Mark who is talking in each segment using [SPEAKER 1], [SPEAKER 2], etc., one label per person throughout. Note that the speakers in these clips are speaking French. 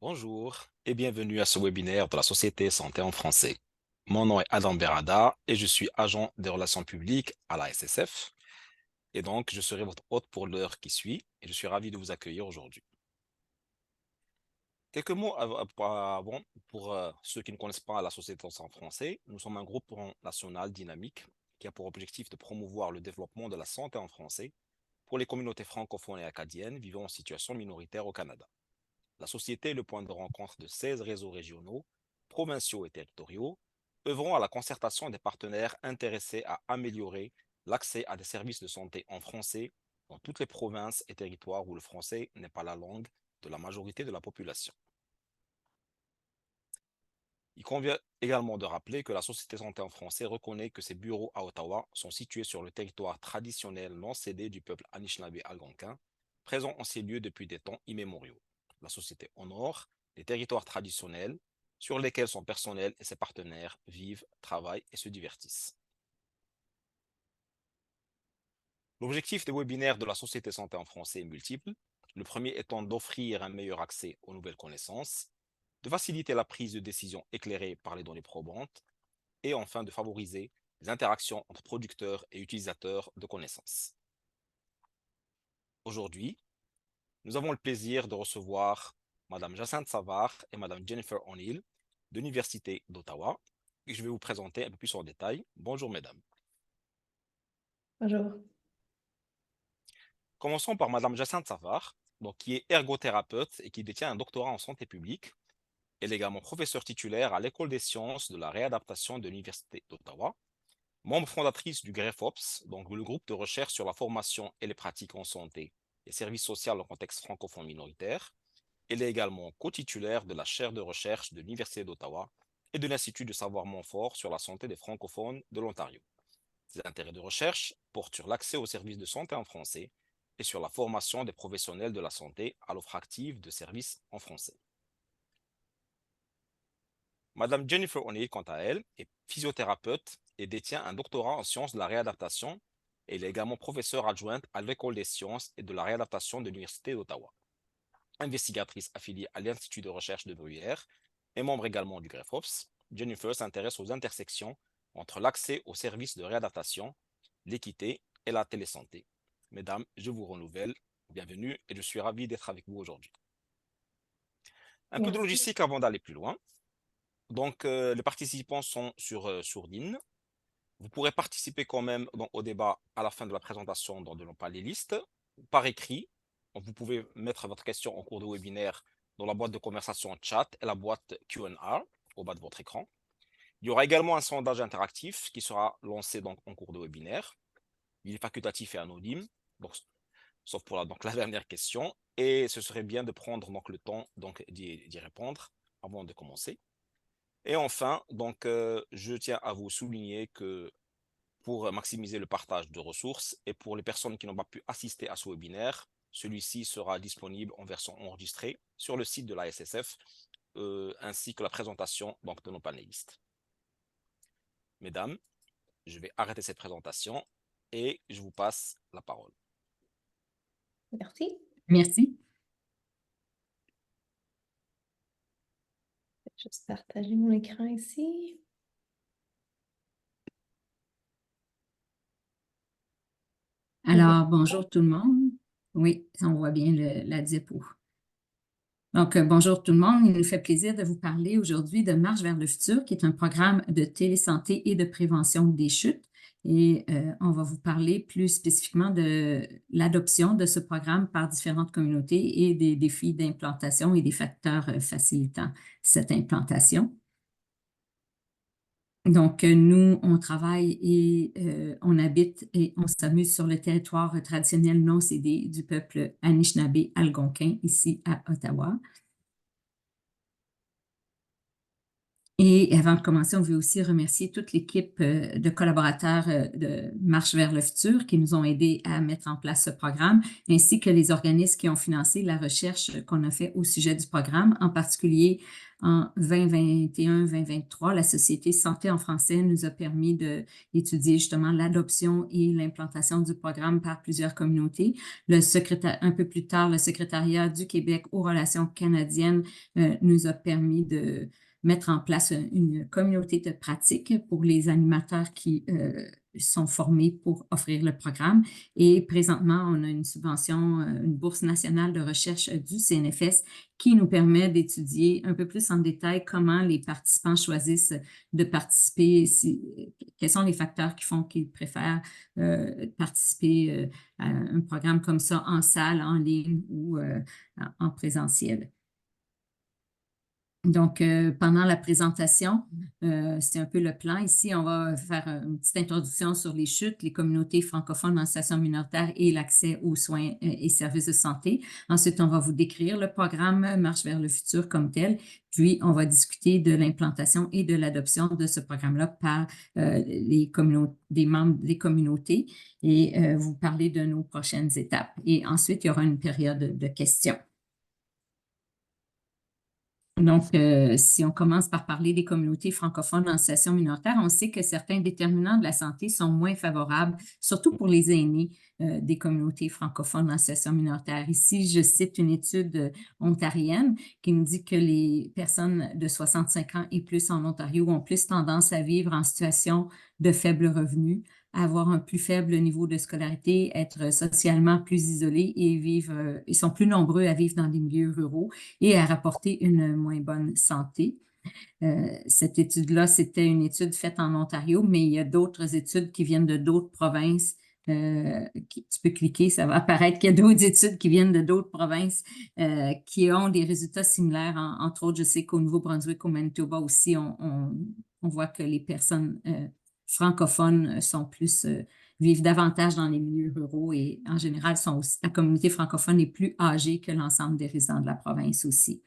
[SPEAKER 1] Bonjour et bienvenue à ce webinaire de la Société Santé en français. Mon nom est Adam Berada et je suis agent des relations publiques à la SSF. Et donc, je serai votre hôte pour l'heure qui suit et je suis ravi de vous accueillir aujourd'hui. Quelques mots avant pour ceux qui ne connaissent pas la Société Santé en français. Nous sommes un groupe national dynamique qui a pour objectif de promouvoir le développement de la santé en français pour les communautés francophones et acadiennes vivant en situation minoritaire au Canada. La société est le point de rencontre de 16 réseaux régionaux, provinciaux et territoriaux, œuvrant à la concertation des partenaires intéressés à améliorer l'accès à des services de santé en français dans toutes les provinces et territoires où le français n'est pas la langue de la majorité de la population. Il convient également de rappeler que la Société Santé en français reconnaît que ses bureaux à Ottawa sont situés sur le territoire traditionnel non cédé du peuple Anishinaabe-Algonquin, présent en ces lieux depuis des temps immémoriaux. La Société honore les territoires traditionnels sur lesquels son personnel et ses partenaires vivent, travaillent et se divertissent. L'objectif des webinaires de la Société Santé en français est multiple. Le premier étant d'offrir un meilleur accès aux nouvelles connaissances, de faciliter la prise de décision éclairée par les données probantes et enfin de favoriser les interactions entre producteurs et utilisateurs de connaissances. Aujourd'hui, nous avons le plaisir de recevoir Mme Jacinthe Savard et Mme Jennifer O'Neill de l'Université d'Ottawa et je vais vous présenter un peu plus en détail. Bonjour mesdames.
[SPEAKER 2] Bonjour.
[SPEAKER 1] Commençons par Mme Jacinthe Savard, donc, qui est ergothérapeute et qui détient un doctorat en santé publique. Elle est également professeure titulaire à l'École des sciences de la réadaptation de l'Université d'Ottawa, membre fondatrice du GREFOPS, donc le groupe de recherche sur la formation et les pratiques en santé et services sociaux en contexte francophone minoritaire. Elle est également co-titulaire de la chaire de recherche de l'Université d'Ottawa et de l'Institut de savoir Montfort sur la santé des francophones de l'Ontario. Ses intérêts de recherche portent sur l'accès aux services de santé en français et sur la formation des professionnels de la santé à l'offre active de services en français. Madame Jennifer O'Neill, quant à elle, est physiothérapeute et détient un doctorat en sciences de la réadaptation. Elle est également professeure adjointe à l'École des sciences et de la réadaptation de l'Université d'Ottawa. Investigatrice affiliée à l'Institut de recherche de Bruyère et membre également du GREFOPS, Jennifer s'intéresse aux intersections entre l'accès aux services de réadaptation, l'équité et la télésanté. Mesdames, je vous renouvelle. Bienvenue et je suis ravi d'être avec vous aujourd'hui. Un peu de
[SPEAKER 2] Merci.
[SPEAKER 1] logistique avant d'aller plus loin. Donc, les participants sont sur Sourdine. Vous pourrez participer quand même au débat à la fin de la présentation dans de pas les listes, par écrit. Donc, vous pouvez mettre votre question en cours de webinaire dans la boîte de conversation chat et la boîte Q&A au bas de votre écran. Il y aura également un sondage interactif qui sera lancé donc, en cours de webinaire. Il est facultatif et anonyme, donc, sauf pour la dernière question. Et ce serait bien de prendre donc, le temps d'y répondre avant de commencer. Et enfin, je tiens à vous souligner que pour maximiser le partage de ressources et pour les personnes qui n'ont pas pu assister à ce webinaire, celui-ci sera disponible en version enregistrée sur le site de la SSF ainsi que la présentation donc, de nos panélistes. Mesdames, je vais arrêter cette présentation et je vous passe la parole.
[SPEAKER 2] Merci.
[SPEAKER 3] Merci.
[SPEAKER 2] Je vais juste partager mon écran ici.
[SPEAKER 3] Alors, bonjour tout le monde. Oui, on voit bien la diapo. Donc, bonjour tout le monde. Il nous fait plaisir de vous parler aujourd'hui de Marche vers le futur, qui est un programme de télésanté et de prévention des chutes. Et on va vous parler plus spécifiquement de l'adoption de ce programme par différentes communautés et des défis d'implantation et des facteurs facilitant cette implantation. Donc, nous, on travaille et on habite et on s'amuse sur le territoire traditionnel non cédé du peuple Anishinaabe-Algonquin, ici à Ottawa. Et avant de commencer, on veut aussi remercier toute l'équipe de collaborateurs de Marche vers le futur qui nous ont aidés à mettre en place ce programme, ainsi que les organismes qui ont financé la recherche qu'on a fait au sujet du programme. En particulier, en 2021-2023, la Société Santé en français nous a permis d'étudier justement l'adoption et l'implantation du programme par plusieurs communautés. Un peu plus tard, le secrétariat du Québec aux relations canadiennes nous a permis de mettre en place une communauté de pratique pour les animateurs qui sont formés pour offrir le programme. Et présentement, on a une subvention, une bourse nationale de recherche du CNFS qui nous permet d'étudier un peu plus en détail comment les participants choisissent de participer, quels sont les facteurs qui font qu'ils préfèrent participer à un programme comme ça en salle, en ligne ou en présentiel. Donc, pendant la présentation, c'est un peu le plan. Ici, on va faire une petite introduction sur les chutes, les communautés francophones en situation minoritaire et l'accès aux soins et services de santé. Ensuite, on va vous décrire le programme Marche vers le futur comme tel. Puis, on va discuter de l'implantation et de l'adoption de ce programme-là par des membres des communautés et vous parler de nos prochaines étapes. Et ensuite, il y aura une période de questions. Donc, si on commence par parler des communautés francophones en situation minoritaire, on sait que certains déterminants de la santé sont moins favorables, surtout pour les aînés des communautés francophones en situation minoritaire. Ici, je cite une étude ontarienne qui nous dit que les personnes de 65 ans et plus en Ontario ont plus tendance à vivre en situation de faible revenu, avoir un plus faible niveau de scolarité, être socialement plus isolés et ils sont plus nombreux à vivre dans des milieux ruraux et à rapporter une moins bonne santé. Cette étude-là, c'était une étude faite en Ontario, mais il y a d'autres études qui viennent de d'autres provinces. Tu peux cliquer, ça va apparaître qu'il y a d'autres études qui viennent de d'autres provinces qui ont des résultats similaires. Entre autres, je sais qu'au Nouveau-Brunswick, au Manitoba aussi, on voit que les personnes francophones vivent davantage dans les milieux ruraux et en général, la communauté francophone est plus âgée que l'ensemble des résidents de la province aussi.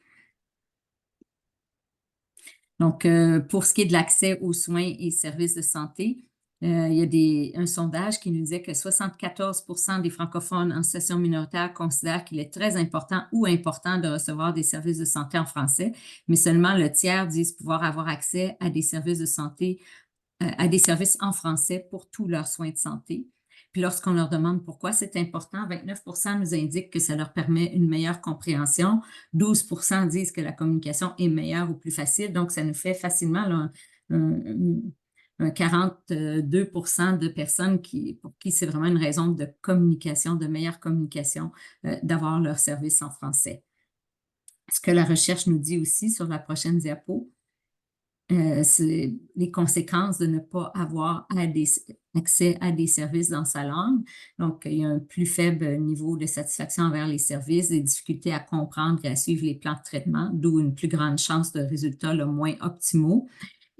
[SPEAKER 3] Donc, pour ce qui est de l'accès aux soins et services de santé, il y a un sondage qui nous disait que 74% des francophones en situation minoritaire considèrent qu'il est très important ou important de recevoir des services de santé en français, mais seulement le tiers disent pouvoir avoir accès à des services de santé à des services en français pour tous leurs soins de santé. Puis lorsqu'on leur demande pourquoi c'est important, 29% nous indiquent que ça leur permet une meilleure compréhension, 12% disent que la communication est meilleure ou plus facile, donc ça nous fait facilement là, un 42% de personnes pour qui c'est vraiment une raison de communication, de meilleure communication, d'avoir leur service en français. Ce que la recherche nous dit aussi sur la prochaine diapo, c'est les conséquences de ne pas avoir accès à des services dans sa langue. Donc, il y a un plus faible niveau de satisfaction envers les services, des difficultés à comprendre et à suivre les plans de traitement, d'où une plus grande chance de résultats moins optimaux.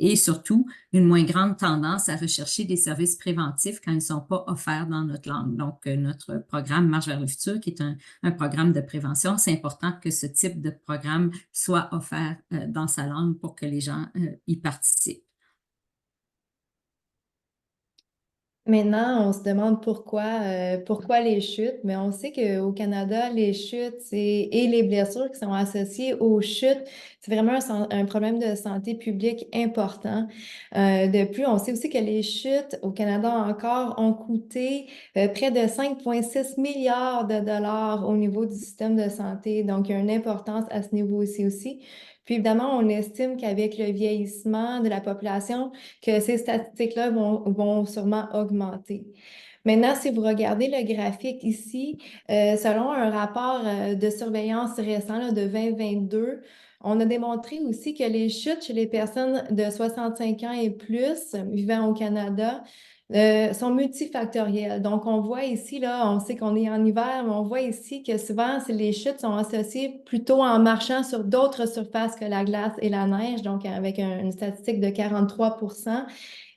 [SPEAKER 3] Et surtout, une moins grande tendance à rechercher des services préventifs quand ils ne sont pas offerts dans notre langue. Donc, notre programme Marche vers le futur, qui est un programme de prévention, c'est important que ce type de programme soit offert dans sa langue pour que les gens y participent.
[SPEAKER 2] Maintenant, on se demande pourquoi les chutes, mais on sait qu'au Canada, les chutes et les blessures qui sont associées aux chutes, c'est vraiment un problème de santé publique important. De plus, on sait aussi que les chutes au Canada encore ont coûté près de 5,6 milliards de dollars au niveau du système de santé. Donc, il y a une importance à ce niveau-ci aussi. Puis évidemment, on estime qu'avec le vieillissement de la population, que ces statistiques-là vont sûrement augmenter. Maintenant, si vous regardez le graphique ici, selon un rapport de surveillance récent là, de 2022, on a démontré aussi que les chutes chez les personnes de 65 ans et plus vivant au Canada sont multifactorielles. Donc, on voit ici, là, on sait qu'on est en hiver, mais on voit ici que souvent, les chutes sont associées plutôt en marchant sur d'autres surfaces que la glace et la neige, donc avec une statistique de 43%.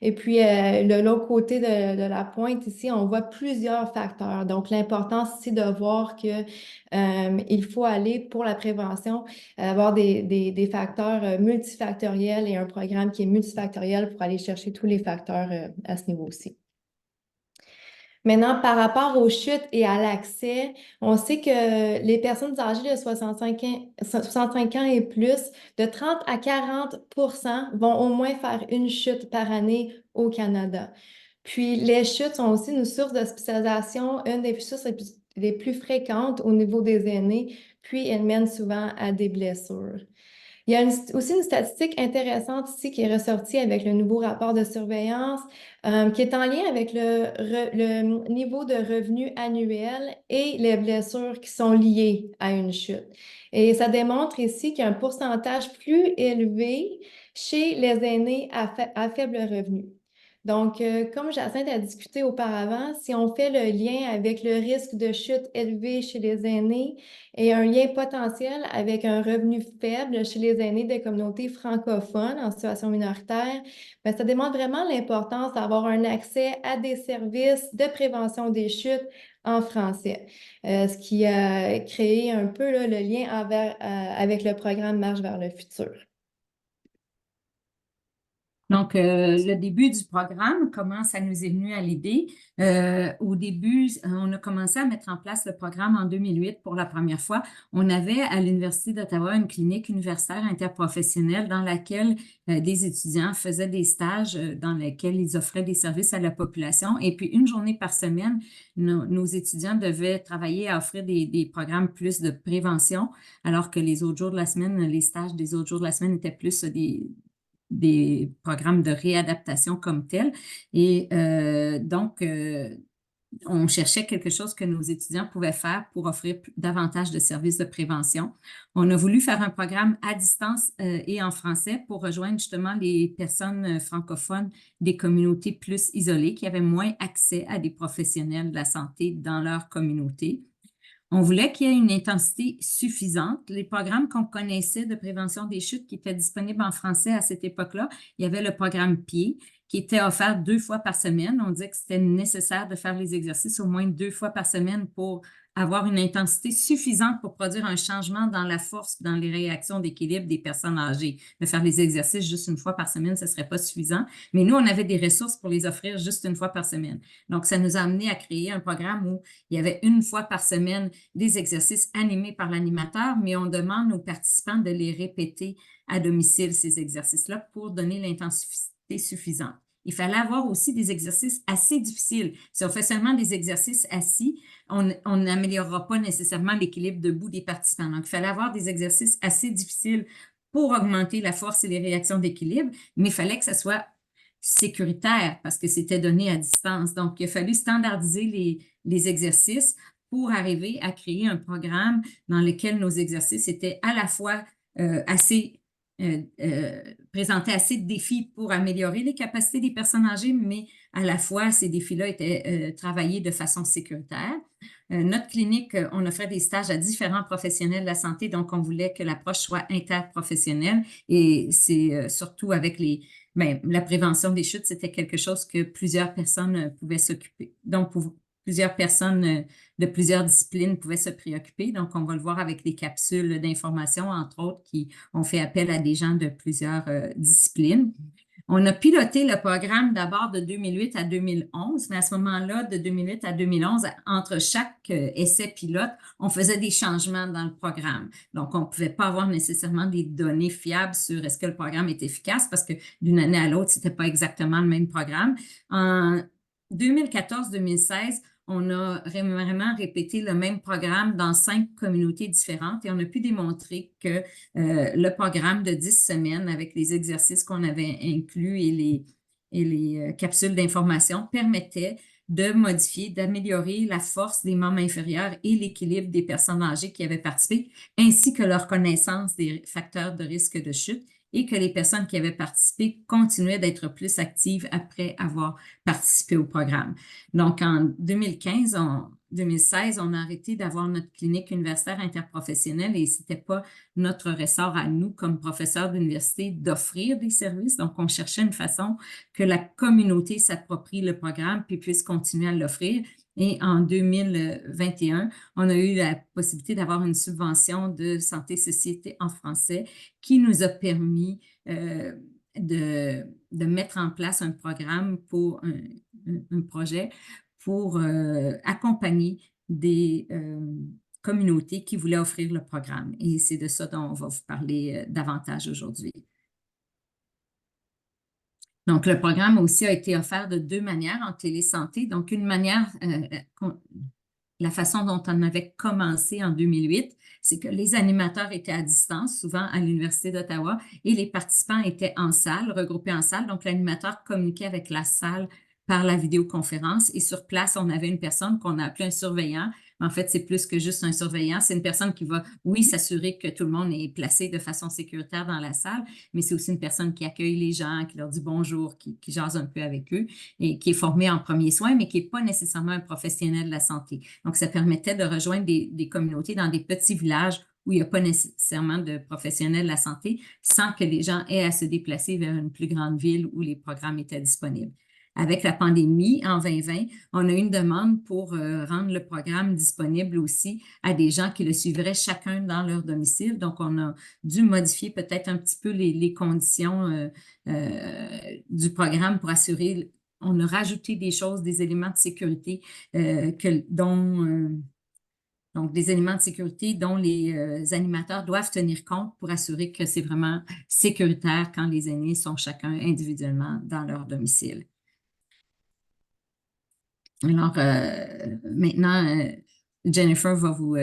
[SPEAKER 2] Et puis, l'autre côté de la pointe ici, on voit plusieurs facteurs. Donc, l'importance ici de voir que il faut aller pour la prévention, avoir des facteurs multifactoriels et un programme qui est multifactoriel pour aller chercher tous les facteurs à ce niveau-ci. Maintenant, par rapport aux chutes et à l'accès, on sait que les personnes âgées de 65 ans et plus, de 30 à 40 vont au moins faire une chute par année au Canada. Puis, les chutes sont aussi une source d'hospitalisation, une des sources les plus fréquentes au niveau des aînés, puis elles mènent souvent à des blessures. Il y a aussi une statistique intéressante ici qui est ressortie avec le nouveau rapport de surveillance qui est en lien avec le niveau de revenu annuel et les blessures qui sont liées à une chute. Et ça démontre ici qu'il y a un pourcentage plus élevé chez les aînés à faible revenu. Donc, comme Jacinthe a discuté auparavant, si on fait le lien avec le risque de chute élevé chez les aînés et un lien potentiel avec un revenu faible chez les aînés des communautés francophones en situation minoritaire, bien, ça démontre vraiment l'importance d'avoir un accès à des services de prévention des chutes en français, ce qui a créé un peu là, le lien avec le programme Marche vers le futur.
[SPEAKER 3] Donc, le début du programme, comment ça nous est venu à l'idée? Au début, on a commencé à mettre en place le programme en 2008 pour la première fois. On avait à l'Université d'Ottawa une clinique universitaire interprofessionnelle dans laquelle des étudiants faisaient des stages dans lesquels ils offraient des services à la population. Et puis, une journée par semaine, nos étudiants devaient travailler à offrir des programmes plus de prévention, alors que les autres jours de la semaine, les stages des autres jours de la semaine étaient plus des programmes de réadaptation comme tels. Et donc, on cherchait quelque chose que nos étudiants pouvaient faire pour offrir davantage de services de prévention. On a voulu faire un programme à distance et en français pour rejoindre justement les personnes francophones des communautés plus isolées qui avaient moins accès à des professionnels de la santé dans leur communauté. On voulait qu'il y ait une intensité suffisante. Les programmes qu'on connaissait de prévention des chutes qui étaient disponibles en français à cette époque-là, il y avait le programme PIED qui était offert 2 fois par semaine. On disait que c'était nécessaire de faire les exercices au moins 2 fois par semaine pour avoir une intensité suffisante pour produire un changement dans la force, dans les réactions d'équilibre des personnes âgées. De faire les exercices juste 1 fois par semaine, ce ne serait pas suffisant. Mais nous, on avait des ressources pour les offrir juste 1 fois par semaine. Donc, ça nous a amené à créer un programme où il y avait 1 fois par semaine des exercices animés par l'animateur, mais on demande aux participants de les répéter à domicile, ces exercices-là, pour donner l'intensité suffisante. Il fallait avoir aussi des exercices assez difficiles. Si on fait seulement des exercices assis, on n'améliorera pas nécessairement l'équilibre debout des participants. Donc, il fallait avoir des exercices assez difficiles pour augmenter la force et les réactions d'équilibre, mais il fallait que ça soit sécuritaire parce que c'était donné à distance. Donc, il a fallu standardiser les exercices pour arriver à créer un programme dans lequel nos exercices étaient à la fois présentaient assez de défis pour améliorer les capacités des personnes âgées, mais à la fois, ces défis-là étaient travaillés de façon sécuritaire. Notre clinique, on offrait des stages à différents professionnels de la santé, donc on voulait que l'approche soit interprofessionnelle et c'est surtout avec la prévention des chutes, c'était quelque chose que plusieurs personnes pouvaient s'occuper. Donc, plusieurs personnes de plusieurs disciplines pouvaient se préoccuper. Donc, on va le voir avec des capsules d'information, entre autres, qui ont fait appel à des gens de plusieurs disciplines. On a piloté le programme d'abord de 2008 à 2011, mais à ce moment-là, de 2008 à 2011, entre chaque essai pilote, on faisait des changements dans le programme. Donc, on ne pouvait pas avoir nécessairement des données fiables sur est-ce que le programme est efficace parce que d'une année à l'autre, ce n'était pas exactement le même programme. En 2014-2016, on a vraiment répété le même programme dans 5 communautés différentes et on a pu démontrer que le programme de 10 semaines avec les exercices qu'on avait inclus et les capsules d'information permettait de modifier, d'améliorer la force des membres inférieurs et l'équilibre des personnes âgées qui avaient participé, ainsi que leur connaissance des facteurs de risque de chute et que les personnes qui avaient participé continuaient d'être plus actives après avoir participé au programme. Donc, en 2015, 2016, on a arrêté d'avoir notre clinique universitaire interprofessionnelle et c'était pas notre ressort à nous comme professeurs d'université d'offrir des services. Donc, on cherchait une façon que la communauté s'approprie le programme puis puisse continuer à l'offrir. Et en 2021, on a eu la possibilité d'avoir une subvention de Santé Société en français qui nous a permis de mettre en place un programme pour un projet pour accompagner des communautés qui voulaient offrir le programme. Et c'est de ça dont on va vous parler davantage aujourd'hui. Donc, le programme aussi a été offert de deux manières en télésanté. Donc, une manière, la façon dont on avait commencé en 2008, c'est que les animateurs étaient à distance, souvent à l'Université d'Ottawa, et les participants étaient en salle, regroupés en salle. Donc, l'animateur communiquait avec la salle par la vidéoconférence et sur place, on avait une personne qu'on a appelée un surveillant. En fait, c'est plus que juste un surveillant. C'est une personne qui va, oui, s'assurer que tout le monde est placé de façon sécuritaire dans la salle, mais c'est aussi une personne qui accueille les gens, qui leur dit bonjour, qui jase un peu avec eux et qui est formée en premiers soins, mais qui n'est pas nécessairement un professionnel de la santé. Donc, ça permettait de rejoindre des communautés dans des petits villages où il n'y a pas nécessairement de professionnels de la santé, sans que les gens aient à se déplacer vers une plus grande ville où les programmes étaient disponibles. Avec la pandémie, en 2020, on a eu une demande pour rendre le programme disponible aussi à des gens qui le suivraient chacun dans leur domicile. Donc, on a dû modifier peut-être un petit peu les conditions du programme pour assurer, on a rajouté des choses, des éléments de sécurité donc, des éléments de sécurité dont les animateurs doivent tenir compte pour assurer que c'est vraiment sécuritaire quand les aînés sont chacun individuellement dans leur domicile. Alors, maintenant, Jennifer va vous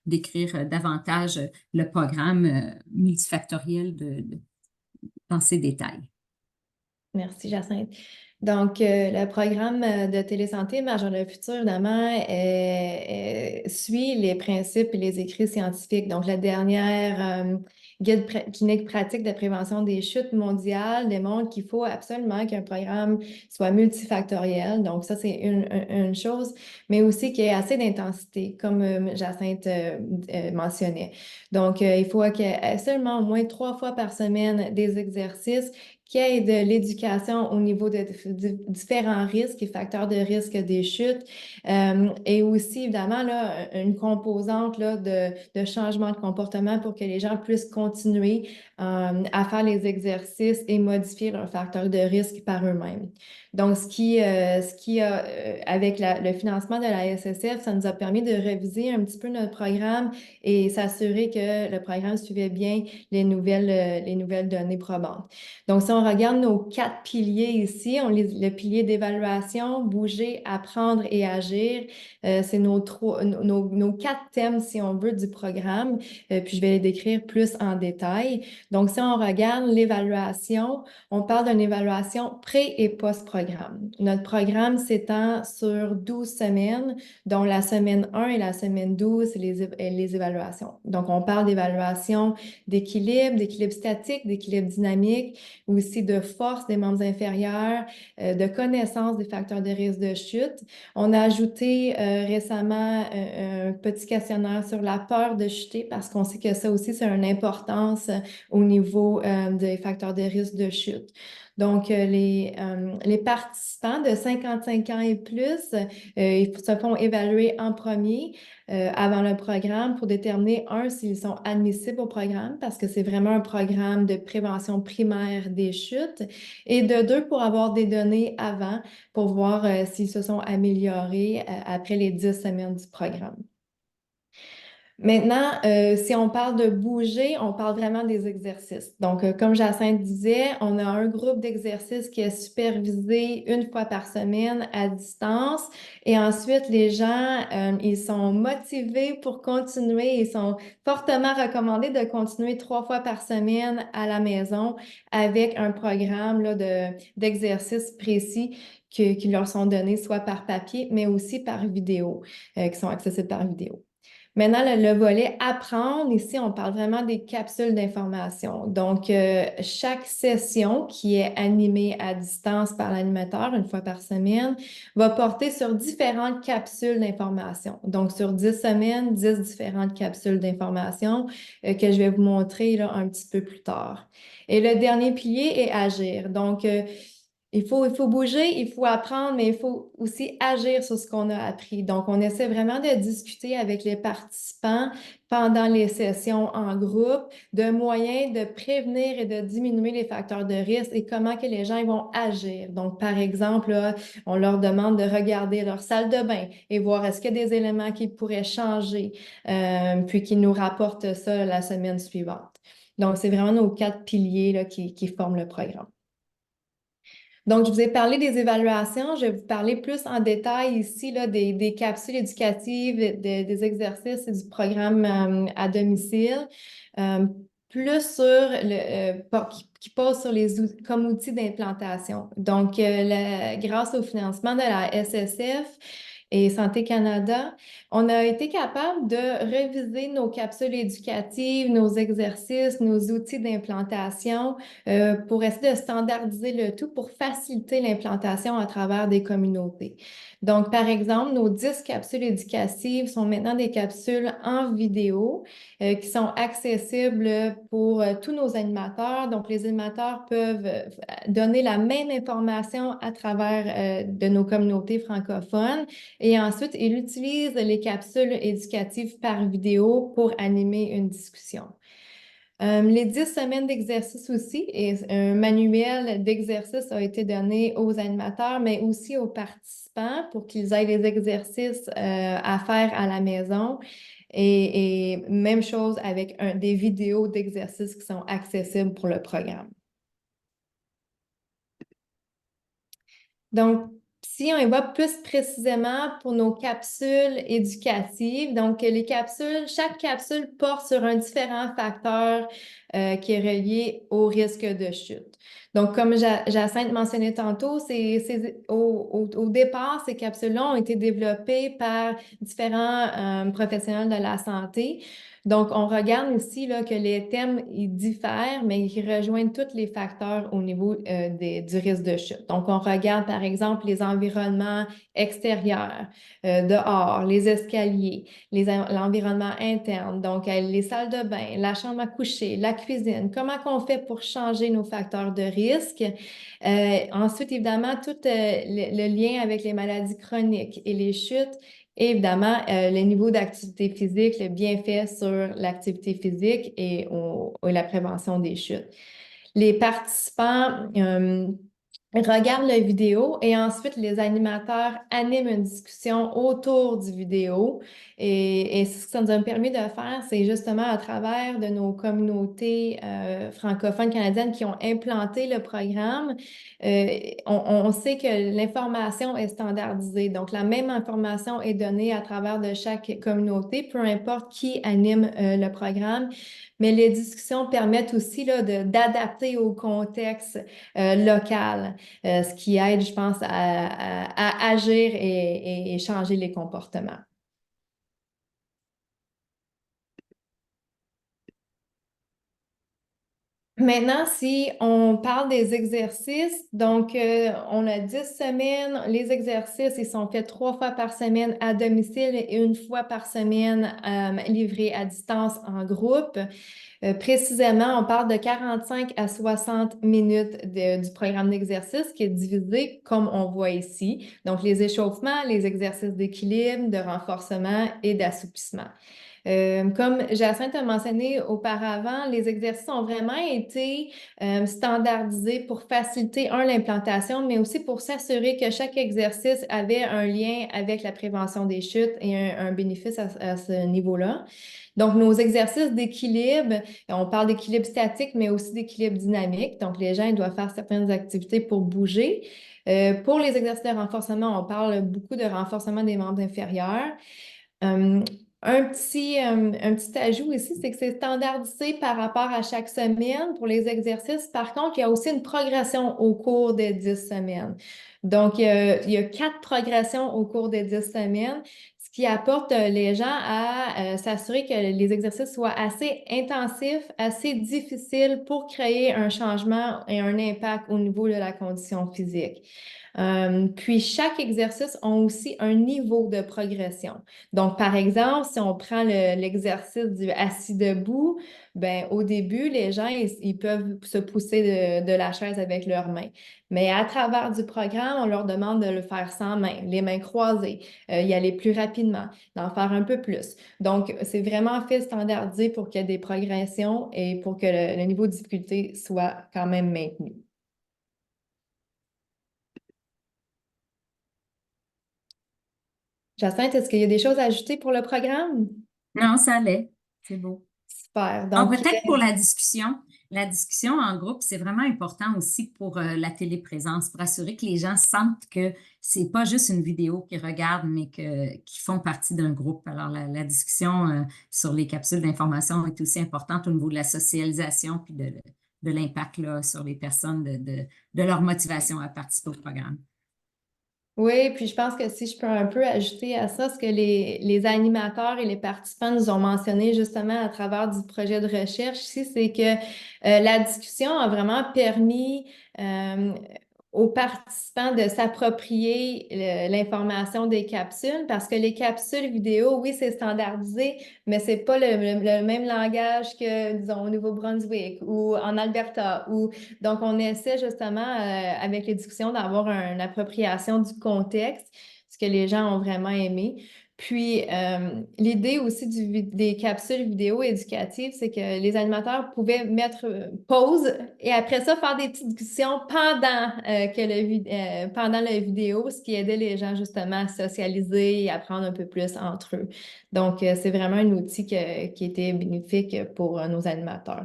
[SPEAKER 3] décrire davantage le programme multifactoriel dans ses détails.
[SPEAKER 2] Merci, Jacinthe. Donc, le programme de télésanté Marche vers le futur, évidemment, suit les principes et les écrits scientifiques. Donc, la dernière guide clinique pratique de prévention des chutes mondiales démontre qu'il faut absolument qu'un programme soit multifactoriel. Donc, ça, c'est une chose, mais aussi qu'il y ait assez d'intensité, comme Jacinthe mentionnait. Donc, il faut qu'il y ait seulement au moins 3 fois par semaine des exercices qui ait de l'éducation au niveau de différents risques et facteurs de risque des chutes, et aussi, évidemment, là, une composante là, de changement de comportement pour que les gens puissent continuer à faire les exercices et modifier leurs facteurs de risque par eux-mêmes. Donc, ce qui a, avec le financement de la SSF, ça nous a permis de réviser un petit peu notre programme et s'assurer que le programme suivait bien les nouvelles données probantes. Donc, si on regarde nos 4 piliers ici, le pilier d'évaluation, bouger, apprendre et agir, c'est nos 4 thèmes, si on veut, du programme, puis je vais les décrire plus en détail. Donc, si on regarde l'évaluation, on parle d'une évaluation pré- et post-programme. Notre programme s'étend sur 12 semaines, dont la semaine 1 et la semaine 12, c'est les évaluations. Donc, on parle d'évaluation d'équilibre statique, d'équilibre dynamique, aussi de force des membres inférieurs, de connaissance des facteurs de risque de chute. On a ajouté récemment un petit questionnaire sur la peur de chuter parce qu'on sait que ça aussi, c'est une importance au niveau des facteurs de risque de chute. Donc, les participants de 55 ans et plus, ils se font évaluer en premier avant le programme pour déterminer, s'ils sont admissibles au programme parce que c'est vraiment un programme de prévention primaire des chutes et de 2, pour avoir des données avant pour voir s'ils se sont améliorés après les 10 semaines du programme. Maintenant, si on parle de bouger, on parle vraiment des exercices. Donc, comme Jacinthe disait, on a un groupe d'exercices qui est supervisé une fois par semaine à distance. Et ensuite, les gens, ils sont motivés pour continuer. Ils sont fortement recommandés de continuer 3 fois par semaine à la maison avec un programme là, d'exercices précis qui leur sont donnés soit par papier, mais aussi par vidéo, qui sont accessibles par vidéo. Maintenant, le volet apprendre, ici, on parle vraiment des capsules d'information. Donc, chaque session qui est animée à distance par l'animateur une fois par semaine va porter sur différentes capsules d'information. Donc, sur 10 semaines, 10 différentes capsules d'information que je vais vous montrer là, un petit peu plus tard. Et le dernier pilier est agir. Donc, il faut bouger, il faut apprendre, mais il faut aussi agir sur ce qu'on a appris. Donc, on essaie vraiment de discuter avec les participants pendant les sessions en groupe de moyens de prévenir et de diminuer les facteurs de risque et comment que les gens ils vont agir. Donc, par exemple, là, on leur demande de regarder leur salle de bain et voir est-ce qu'il y a des éléments qui pourraient changer, puis qu'ils nous rapportent ça la semaine suivante. Donc, c'est vraiment nos 4 piliers là, qui forment le programme. Donc, je vous ai parlé des évaluations. Je vais vous parler plus en détail ici là, des capsules éducatives, des exercices et du programme à domicile. Plus sur qui pose sur les outils, comme outils d'implantation. Donc, grâce au financement de la SSF et Santé Canada, on a été capable de réviser nos capsules éducatives, nos exercices, nos outils d'implantation pour essayer de standardiser le tout pour faciliter l'implantation à travers des communautés. Donc, par exemple, nos 10 capsules éducatives sont maintenant des capsules en vidéo qui sont accessibles pour tous nos animateurs. Donc, les animateurs peuvent donner la même information à travers de nos communautés francophones et ensuite, ils utilisent les capsules éducatives par vidéo pour animer une discussion. Les 10 semaines d'exercice aussi, et un manuel d'exercice a été donné aux animateurs, mais aussi aux participants pour qu'ils aient les exercices à faire à la maison. Et même chose avec des vidéos d'exercices qui sont accessibles pour le programme. Donc, si on y va plus précisément pour nos capsules éducatives, donc les capsules, chaque capsule porte sur un différent facteur qui est relié au risque de chute. Donc, comme Jacinthe mentionnait tantôt, au départ, ces capsules-là ont été développées par différents professionnels de la santé. Donc, on regarde ici là, que les thèmes, ils diffèrent, mais ils rejoignent tous les facteurs au niveau du risque de chute. Donc, on regarde, par exemple, les environnements extérieurs, dehors, les escaliers, l'environnement interne, donc les salles de bain, la chambre à coucher, la cuisine, comment qu'on fait pour changer nos facteurs de risque. Ensuite, évidemment, tout le lien avec les maladies chroniques et les chutes. Et évidemment, les niveaux d'activité physique, le bienfait sur l'activité physique et la prévention des chutes. Les participants regardent la vidéo et ensuite les animateurs animent une discussion autour du vidéo. Et ce que ça nous a permis de faire, c'est justement à travers de nos communautés francophones canadiennes qui ont implanté le programme, on sait que l'information est standardisée. Donc, la même information est donnée à travers de chaque communauté, peu importe qui anime le programme. Mais les discussions permettent aussi là, d'adapter au contexte local, ce qui aide, je pense, à agir et changer les comportements. Maintenant, si on parle des exercices, donc on a 10 semaines. Les exercices, ils sont faits 3 fois par semaine à domicile et 1 fois par semaine livrés à distance en groupe. Précisément, on parle de 45 à 60 minutes du programme d'exercice qui est divisé comme on voit ici. Donc, les échauffements, les exercices d'équilibre, de renforcement et d'assouplissement. Comme Jacinthe a mentionné auparavant, les exercices ont vraiment été standardisés pour faciliter, l'implantation, mais aussi pour s'assurer que chaque exercice avait un lien avec la prévention des chutes et un bénéfice à ce niveau-là. Donc, nos exercices d'équilibre, on parle d'équilibre statique, mais aussi d'équilibre dynamique. Donc, les gens ils doivent faire certaines activités pour bouger. Pour les exercices de renforcement, on parle beaucoup de renforcement des membres inférieurs. Un petit ajout ici, c'est que c'est standardisé par rapport à chaque semaine pour les exercices. Par contre, il y a aussi une progression au cours des 10 semaines. Donc, il y a 4 progressions au cours des 10 semaines, ce ce qui apporte les gens à s'assurer que les exercices soient assez intensifs, assez difficiles pour créer un changement et un impact au niveau de la condition physique. Puis chaque exercice a aussi un niveau de progression. Donc, par exemple, si on prend l'exercice du assis debout, ben au début, les gens, ils peuvent se pousser de la chaise avec leurs mains. Mais à travers du programme, on leur demande de le faire sans main, les mains croisées, y aller plus rapidement, d'en faire un peu plus. Donc, c'est vraiment fait standardisé pour qu'il y ait des progressions et pour que le niveau de difficulté soit quand même maintenu. Jacinthe, est-ce qu'il y a des choses à ajouter pour le programme?
[SPEAKER 3] Non, ça allait. C'est beau.
[SPEAKER 2] Super.
[SPEAKER 3] Donc,
[SPEAKER 2] Donc,
[SPEAKER 3] peut-être pour la discussion. La discussion en groupe, c'est vraiment important aussi pour la téléprésence, pour assurer que les gens sentent que c'est pas juste une vidéo qu'ils regardent, mais qu'ils font partie d'un groupe. Alors, la discussion sur les capsules d'information est aussi importante au niveau de la socialisation puis de l'impact là, sur les personnes, de leur motivation à participer au programme.
[SPEAKER 2] oui, puis je pense que si je peux un peu ajouter à ça, ce que les animateurs et les participants nous ont mentionné justement à travers du projet de recherche ici, c'est que la discussion a vraiment permis aux participants de s'approprier l'information des capsules parce que les capsules vidéo, oui, c'est standardisé, mais c'est pas le même langage que, disons, au Nouveau-Brunswick ou en Alberta. Donc, on essaie justement, avec les discussions, d'avoir une appropriation du contexte, ce que les gens ont vraiment aimé. Puis, l'idée aussi des capsules vidéo éducatives, c'est que les animateurs pouvaient mettre pause et après ça, faire des petites discussions pendant la vidéo, ce qui aidait les gens justement à socialiser et apprendre un peu plus entre eux. Donc, c'est vraiment un outil qui était bénéfique pour nos animateurs.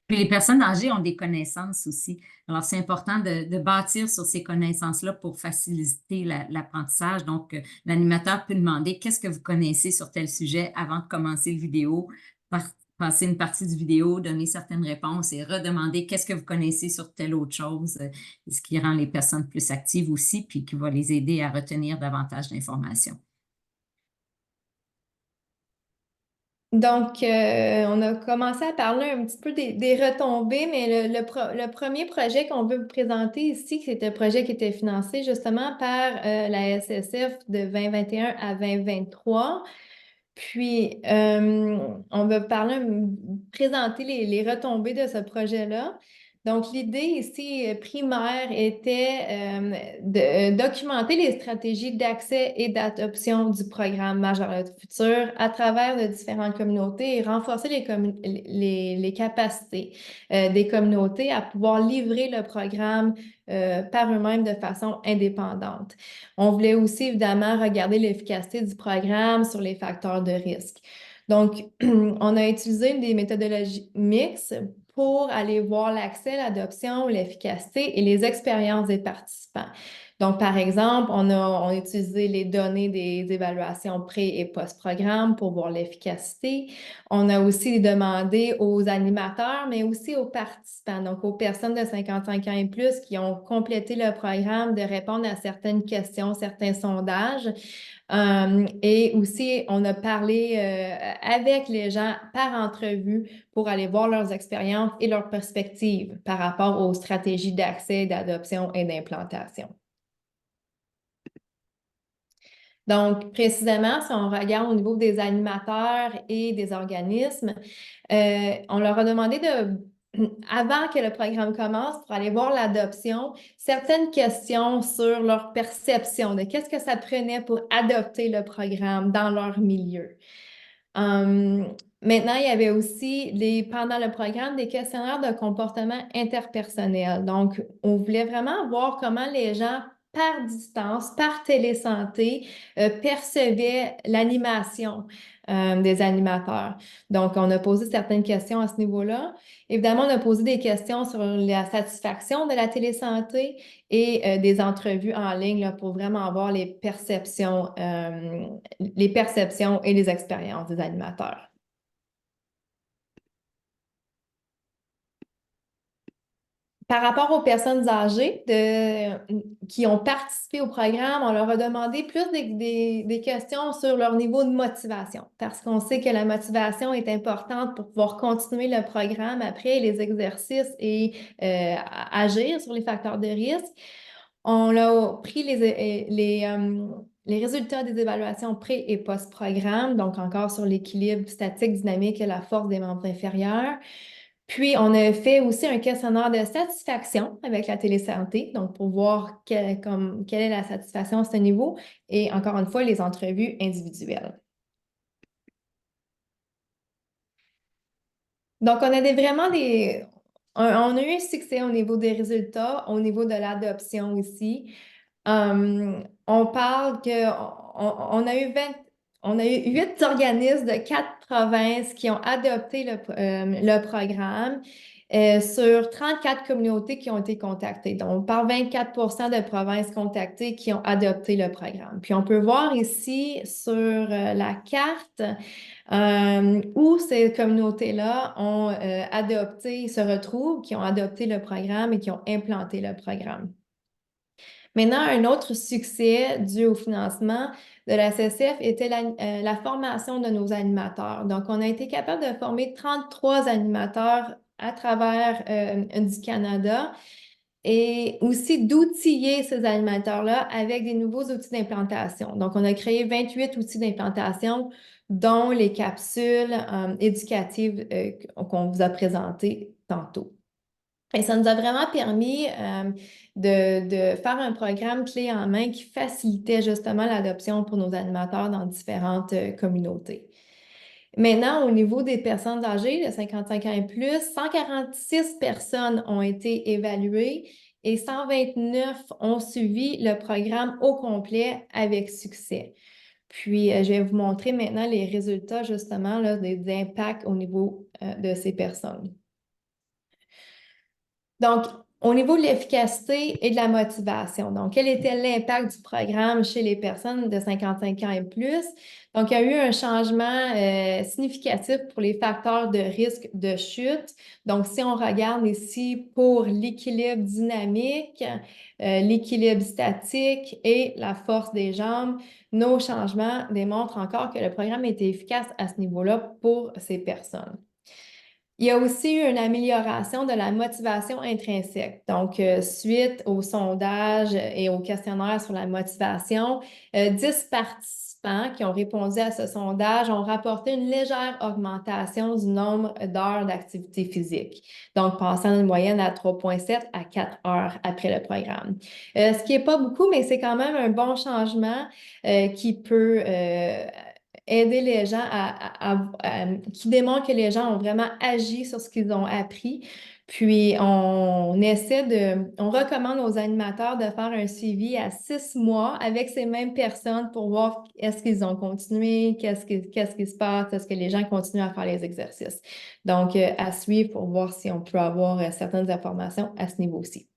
[SPEAKER 3] Puis les personnes âgées ont des connaissances aussi. Alors, c'est important de bâtir sur ces connaissances-là pour faciliter l'apprentissage. Donc, l'animateur peut demander qu'est-ce que vous connaissez sur tel sujet avant de commencer le vidéo, passer une partie du vidéo, donner certaines réponses et redemander qu'est-ce que vous connaissez sur telle autre chose, ce qui rend les personnes plus actives aussi, puis qui va les aider à retenir davantage d'informations.
[SPEAKER 2] Donc, on a commencé à parler un petit peu des retombées, mais le premier projet qu'on veut vous présenter ici, c'est un projet qui était financé justement par la SSF de 2021 à 2023. Puis, on va présenter les retombées de ce projet-là. Donc, l'idée ici primaire était de documenter les stratégies d'accès et d'adoption du programme Majeur le futur à travers de différentes communautés et renforcer les capacités des communautés à pouvoir livrer le programme par eux-mêmes de façon indépendante. On voulait aussi évidemment regarder l'efficacité du programme sur les facteurs de risque. Donc, on a utilisé des méthodologies mixtes pour aller voir l'accès, l'adoption, l'efficacité et les expériences des participants. Donc, par exemple, on a utilisé les données des évaluations pré- et post-programme pour voir l'efficacité. On a aussi demandé aux animateurs, mais aussi aux participants, donc aux personnes de 55 ans et plus qui ont complété le programme, de répondre à certaines questions, certains sondages. Et aussi, on a parlé avec les gens par entrevue pour aller voir leurs expériences et leurs perspectives par rapport aux stratégies d'accès, d'adoption et d'implantation. Donc, précisément, si on regarde au niveau des animateurs et des organismes, on leur a demandé avant que le programme commence, pour aller voir l'adoption, certaines questions sur leur perception de qu'est-ce que ça prenait pour adopter le programme dans leur milieu. Maintenant, il y avait aussi, pendant le programme, des questionnaires de comportement interpersonnel. Donc, on voulait vraiment voir comment les gens, par distance, par télésanté, percevaient l'animation des animateurs. Donc, on a posé certaines questions à ce niveau-là. Évidemment, on a posé des questions sur la satisfaction de la télésanté et des entrevues en ligne là, pour vraiment voir les perceptions et les expériences des animateurs. Par rapport aux personnes âgées qui ont participé au programme, on leur a demandé plus des questions sur leur niveau de motivation, parce qu'on sait que la motivation est importante pour pouvoir continuer le programme après les exercices et agir sur les facteurs de risque. On a pris les résultats des évaluations pré- et post-programme, donc encore sur l'équilibre statique, dynamique et la force des membres inférieurs. Puis, on a fait aussi un questionnaire de satisfaction avec la télésanté, donc pour voir quelle est la satisfaction à ce niveau, et encore une fois, les entrevues individuelles. Donc, on a on a eu un succès au niveau des résultats, au niveau de l'adoption aussi. On parle on a eu 8 organismes de 4 provinces qui ont adopté le programme sur 34 communautés qui ont été contactées. Donc, on parle 24% de provinces contactées qui ont adopté le programme. Puis, on peut voir ici sur la carte où ces communautés-là ont adopté, se retrouvent, qui ont adopté le programme et qui ont implanté le programme. Maintenant, un autre succès dû au financement de la CCF était la formation de nos animateurs. Donc, on a été capable de former 33 animateurs à travers du Canada et aussi d'outiller ces animateurs-là avec des nouveaux outils d'implantation. Donc, on a créé 28 outils d'implantation, dont les capsules éducatives qu'on vous a présentées tantôt. Et ça nous a vraiment permis de faire un programme clé en main qui facilitait justement l'adoption pour nos animateurs dans différentes communautés. Maintenant, au niveau des personnes âgées de 55 ans et plus, 146 personnes ont été évaluées et 129 ont suivi le programme au complet avec succès. Puis, je vais vous montrer maintenant les résultats justement là, des impacts au niveau de ces personnes. Donc, au niveau de l'efficacité et de la motivation, donc, quel était l'impact du programme chez les personnes de 55 ans et plus? Donc, il y a eu un changement significatif pour les facteurs de risque de chute. Donc, si on regarde ici pour l'équilibre dynamique, l'équilibre statique et la force des jambes, nos changements démontrent encore que le programme était efficace à ce niveau-là pour ces personnes. Il y a aussi eu une amélioration de la motivation intrinsèque. Donc, suite au sondage et au questionnaire sur la motivation, 10 participants qui ont répondu à ce sondage ont rapporté une légère augmentation du nombre d'heures d'activité physique. Donc, passant d'une moyenne à 3,7 à 4 heures après le programme. Ce qui n'est pas beaucoup, mais c'est quand même un bon changement qui peut aider les gens qui démontre que les gens ont vraiment agi sur ce qu'ils ont appris. Puis, on recommande aux animateurs de faire un suivi à 6 mois avec ces mêmes personnes pour voir est-ce qu'ils ont continué, qu'est-ce qui se passe, est-ce que les gens continuent à faire les exercices. Donc, à suivre pour voir si on peut avoir certaines informations à ce niveau-ci.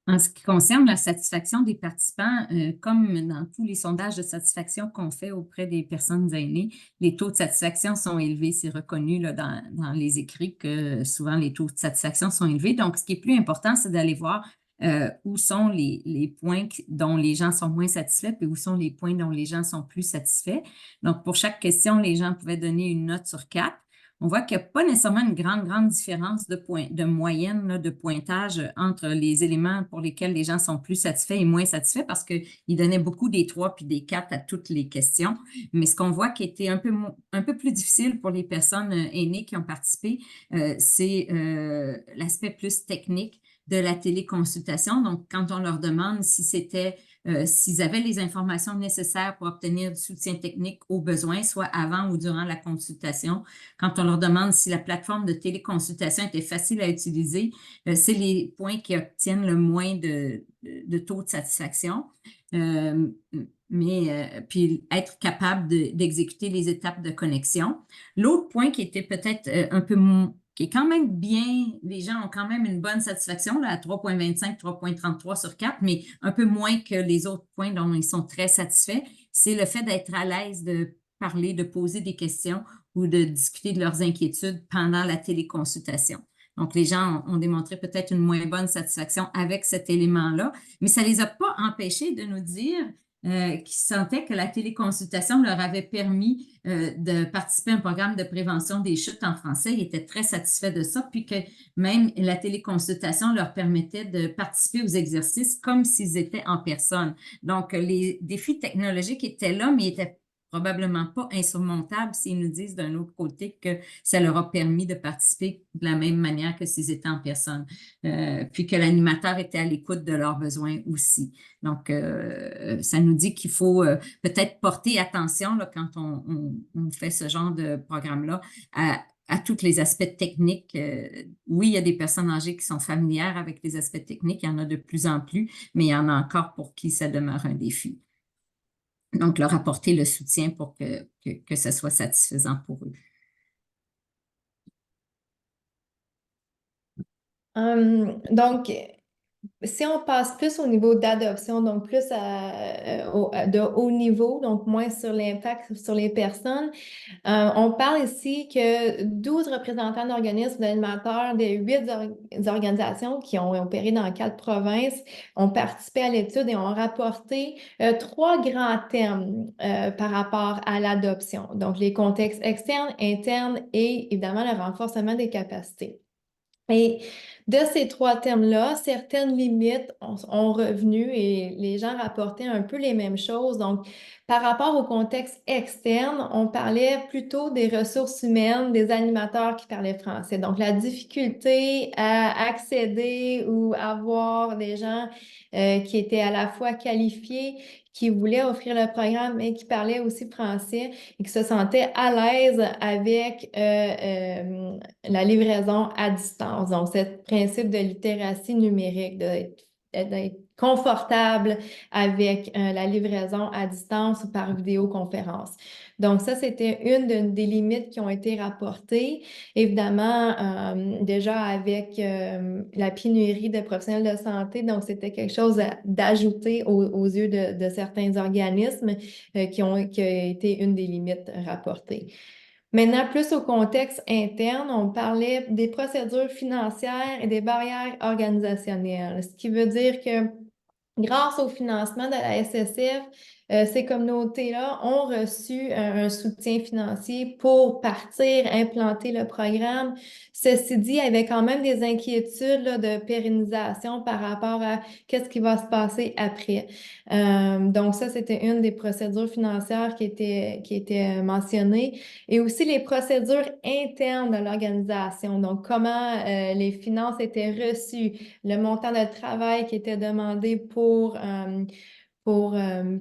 [SPEAKER 3] En ce qui concerne la satisfaction des participants, comme dans tous les sondages de satisfaction qu'on fait auprès des personnes aînées, les taux de satisfaction sont élevés. C'est reconnu là, dans les écrits que souvent les taux de satisfaction sont élevés. Donc, ce qui est plus important, c'est d'aller voir où sont les points dont les gens sont moins satisfaits et où sont les points dont les gens sont plus satisfaits. Donc, pour chaque question, les gens pouvaient donner une note sur 4. On voit qu'il n'y a pas nécessairement une grande différence de moyenne, là, de pointage entre les éléments pour lesquels les gens sont plus satisfaits et moins satisfaits parce qu'ils donnaient beaucoup des 3 puis des 4 à toutes les questions. Mais ce qu'on voit qui était un peu plus difficile pour les personnes aînées qui ont participé, c'est l'aspect plus technique de la téléconsultation. Donc, quand on leur demande si c'était s'ils avaient les informations nécessaires pour obtenir du soutien technique aux besoins, soit avant ou durant la consultation. Quand on leur demande si la plateforme de téléconsultation était facile à utiliser, c'est les points qui obtiennent le moins de taux de satisfaction. Puis être capable d'exécuter les étapes de connexion. L'autre point qui était peut-être un peu qui est quand même bien, les gens ont quand même une bonne satisfaction là, à 3,25, 3,33 sur 4, mais un peu moins que les autres points dont ils sont très satisfaits, c'est le fait d'être à l'aise de parler, de poser des questions ou de discuter de leurs inquiétudes pendant la téléconsultation. Donc, les gens ont démontré peut-être une moins bonne satisfaction avec cet élément-là, mais ça ne les a pas empêchés de nous dire qu'ils sentaient que la téléconsultation leur avait permis de participer à un programme de prévention des chutes en français. Ils étaient très satisfaits de ça, puis que même la téléconsultation leur permettait de participer aux exercices comme s'ils étaient en personne. Donc, les défis technologiques étaient là, mais étaient probablement pas insurmontables s'ils nous disent d'un autre côté que ça leur a permis de participer de la même manière que s'ils étaient en personne. Puis que l'animateur était à l'écoute de leurs besoins aussi. Donc, ça nous dit qu'il faut peut-être porter attention là, quand on fait ce genre de programme-là à tous les aspects techniques. Oui, il y a des personnes âgées qui sont familières avec les aspects techniques, il y en a de plus en plus, mais il y en a encore pour qui ça demeure un défi. Donc, leur apporter le soutien pour que ça soit satisfaisant pour eux.
[SPEAKER 2] Donc, si on passe plus au niveau d'adoption, donc plus de haut niveau, donc moins sur l'impact sur les personnes, on parle ici que 12 représentants d'organismes d'animateurs des 8 organisations qui ont opéré dans 4 provinces ont participé à l'étude et ont rapporté 3 grands thèmes par rapport à l'adoption. Donc, les contextes externes, internes et évidemment le renforcement des capacités. Et de ces 3 thèmes-là, certaines limites ont revenu et les gens rapportaient un peu les mêmes choses. Donc, par rapport au contexte externe, on parlait plutôt des ressources humaines, des animateurs qui parlaient français. Donc, la difficulté à accéder ou avoir des gens qui étaient à la fois qualifiés, qui voulaient offrir le programme, mais qui parlaient aussi français et qui se sentaient à l'aise avec la livraison à distance. Donc, ce principe de littératie numérique, d'être confortable avec la livraison à distance ou par vidéoconférence. Donc, ça, c'était une des limites qui ont été rapportées. Évidemment, déjà avec la pénurie de professionnels de santé, donc c'était quelque chose d'ajouter aux yeux de certains organismes qui a été une des limites rapportées. Maintenant, plus au contexte interne, on parlait des procédures financières et des barrières organisationnelles, ce qui veut dire que grâce au financement de la SSF, ces communautés-là ont reçu un soutien financier pour partir, implanter le programme. Ceci dit, il y avait quand même des inquiétudes là, de pérennisation par rapport à qu'est-ce qui va se passer après. Donc ça, c'était une des procédures financières qui était mentionnée. Et aussi les procédures internes de l'organisation. Donc, comment les finances étaient reçues, le montant de travail qui était demandé pour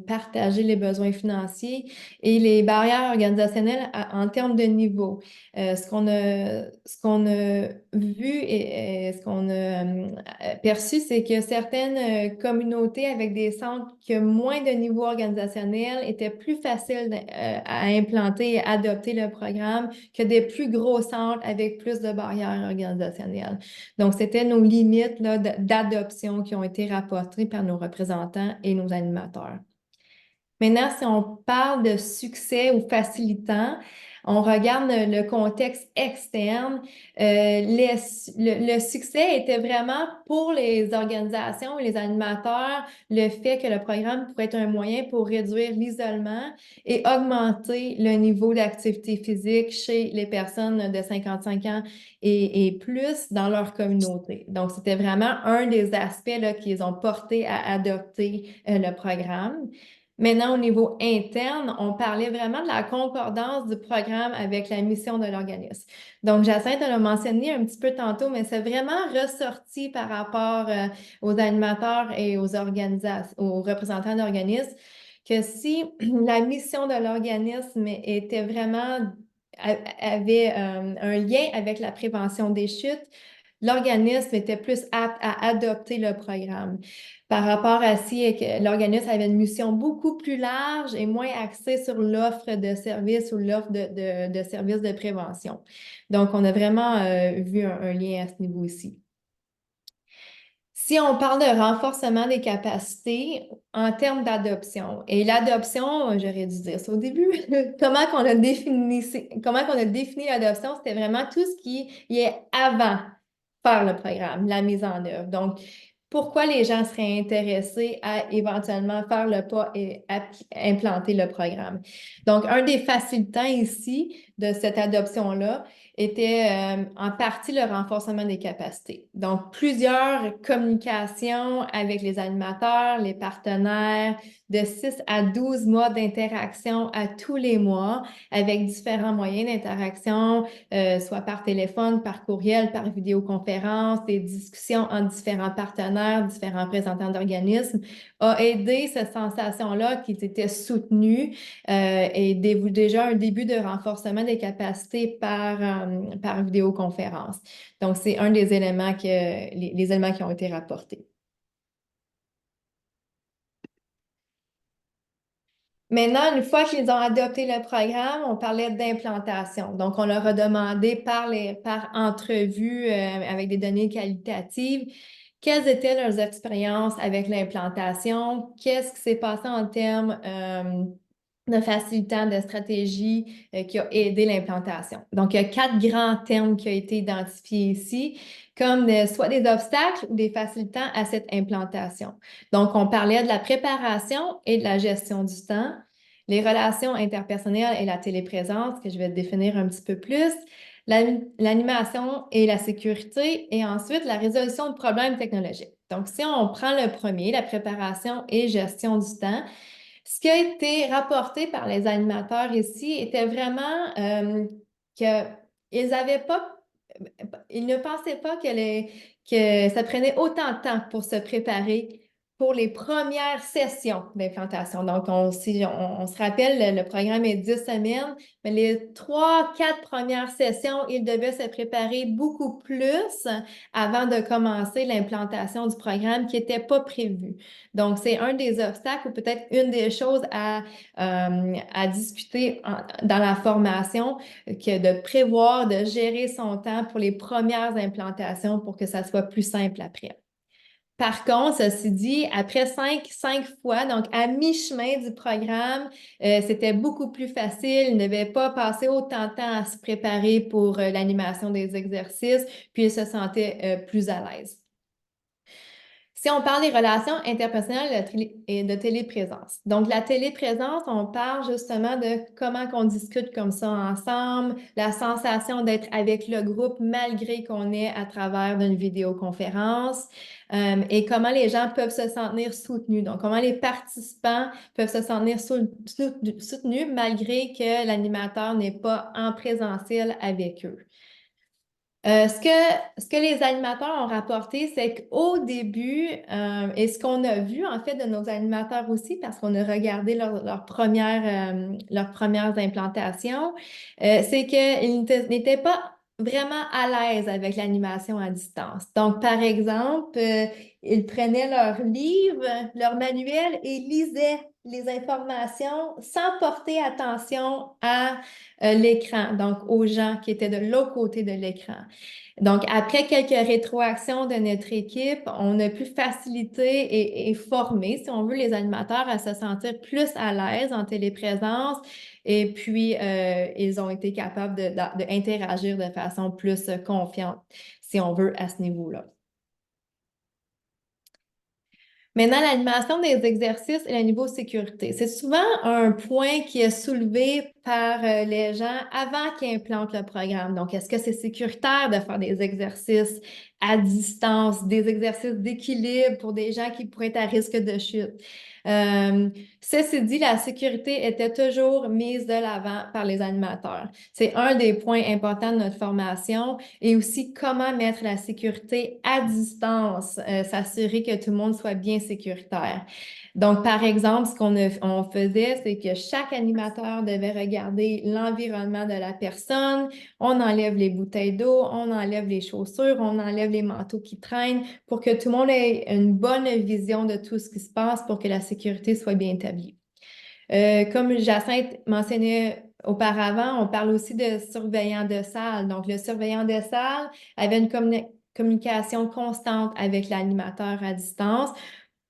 [SPEAKER 2] partager les besoins financiers et les barrières organisationnelles en termes de niveau. Ce qu'on a vu et ce qu'on a perçu, c'est que certaines communautés avec des centres qui ont moins de niveau organisationnel étaient plus faciles à implanter et adopter le programme que des plus gros centres avec plus de barrières organisationnelles. Donc, c'était nos limites là, d'adoption qui ont été rapportées par nos représentants et nos animateurs. Maintenant, si on parle de succès ou facilitant, on regarde le contexte externe. Le succès était vraiment pour les organisations et les animateurs, le fait que le programme pourrait être un moyen pour réduire l'isolement et augmenter le niveau d'activité physique chez les personnes de 55 ans et plus dans leur communauté. Donc, c'était vraiment un des aspects là, qu'ils ont porté à adopter le programme. Maintenant, au niveau interne, on parlait vraiment de la concordance du programme avec la mission de l'organisme. Donc, Jacinthe l'a mentionné un petit peu tantôt, mais c'est vraiment ressorti par rapport aux animateurs et aux représentants d'organismes que si la mission de l'organisme était vraiment avait un lien avec la prévention des chutes, l'organisme était plus apte à adopter le programme. Par rapport à si l'organisme avait une mission beaucoup plus large et moins axée sur l'offre de services ou l'offre de services de prévention. Donc, on a vraiment vu un lien à ce niveau-ci. Si on parle de renforcement des capacités en termes d'adoption, et l'adoption, j'aurais dû dire ça au début, comment qu'on a défini l'adoption, c'était vraiment tout ce qui est avant faire le programme, la mise en œuvre. Donc, pourquoi les gens seraient intéressés à éventuellement faire le pas et implanter le programme. Donc, un des facilitants ici de cette adoption-là était en partie le renforcement des capacités. Donc, plusieurs communications avec les animateurs, les partenaires, de 6 à 12 mois d'interaction à tous les mois avec différents moyens d'interaction, soit par téléphone, par courriel, par vidéoconférence, des discussions entre différents partenaires, différents représentants d'organismes, a aidé cette sensation-là qui était soutenue et déjà un début de renforcement des capacités par vidéoconférence. Donc, c'est un des éléments les éléments qui ont été rapportés. Maintenant, une fois qu'ils ont adopté le programme, on parlait d'implantation. Donc, on leur a demandé par entrevue avec des données qualitatives, quelles étaient leurs expériences avec l'implantation, qu'est-ce qui s'est passé en termes de facilitants, de stratégies qui ont aidé l'implantation. Donc, il y a 4 grands termes qui ont été identifiés ici, comme soit des obstacles ou des facilitants à cette implantation. Donc, on parlait de la préparation et de la gestion du temps, les relations interpersonnelles et la téléprésence, que je vais définir un petit peu plus, l'animation et la sécurité, et ensuite la résolution de problèmes technologiques. Donc, si on prend le premier, la préparation et gestion du temps, ce qui a été rapporté par les animateurs ici était vraiment qu'ils ne pensaient pas que ça prenait autant de temps pour se préparer pour les premières sessions d'implantation. Donc, si on se rappelle, le programme est 10 semaines, mais les 3-4 premières sessions, ils devaient se préparer beaucoup plus avant de commencer l'implantation du programme qui n'était pas prévu. Donc, c'est un des obstacles ou peut-être une des choses à discuter dans la formation, que de prévoir, de gérer son temps pour les premières implantations pour que ça soit plus simple après. Par contre, ceci dit, après 5 fois, donc à mi-chemin du programme, c'était beaucoup plus facile. Ils ne devaient pas passer autant de temps à se préparer pour l'animation des exercices, puis ils se sentaient plus à l'aise. Si on parle des relations interpersonnelles et de téléprésence. Donc, la téléprésence, on parle justement de comment qu'on discute comme ça ensemble, la sensation d'être avec le groupe malgré qu'on est à travers d'une vidéoconférence et comment les gens peuvent se sentir soutenus. Donc, comment les participants peuvent se sentir soutenus malgré que l'animateur n'est pas en présentiel avec eux. Ce que les animateurs ont rapporté, c'est qu'au début, et ce qu'on a vu en fait de nos animateurs aussi, parce qu'on a regardé leurs premières implantations, c'est qu'ils n'étaient pas vraiment à l'aise avec l'animation à distance. Donc, par exemple, ils prenaient leur livre, leur manuel et lisaient les informations sans porter attention à l'écran, donc aux gens qui étaient de l'autre côté de l'écran. Donc, après quelques rétroactions de notre équipe, on a pu faciliter et former, si on veut, les animateurs à se sentir plus à l'aise en téléprésence. Et puis, ils ont été capables d'interagir de façon plus confiante, si on veut, à ce niveau-là. Maintenant, l'animation des exercices et le niveau sécurité. C'est souvent un point qui est soulevé par les gens avant qu'ils implantent le programme. Donc, est-ce que c'est sécuritaire de faire des exercices à distance, des exercices d'équilibre pour des gens qui pourraient être à risque de chute? Ceci dit, la sécurité était toujours mise de l'avant par les animateurs. C'est un des points importants de notre formation et aussi comment mettre la sécurité à distance, s'assurer que tout le monde soit bien sécuritaire. Donc, par exemple, ce qu'on faisait, c'est que chaque animateur devait regarder l'environnement de la personne. On enlève les bouteilles d'eau, on enlève les chaussures, on enlève les manteaux qui traînent pour que tout le monde ait une bonne vision de tout ce qui se passe pour que la sécurité soit bien établie. Comme Jacinthe mentionnait auparavant, on parle aussi de surveillant de salle. Donc, le surveillant de salle avait une communication constante avec l'animateur à distance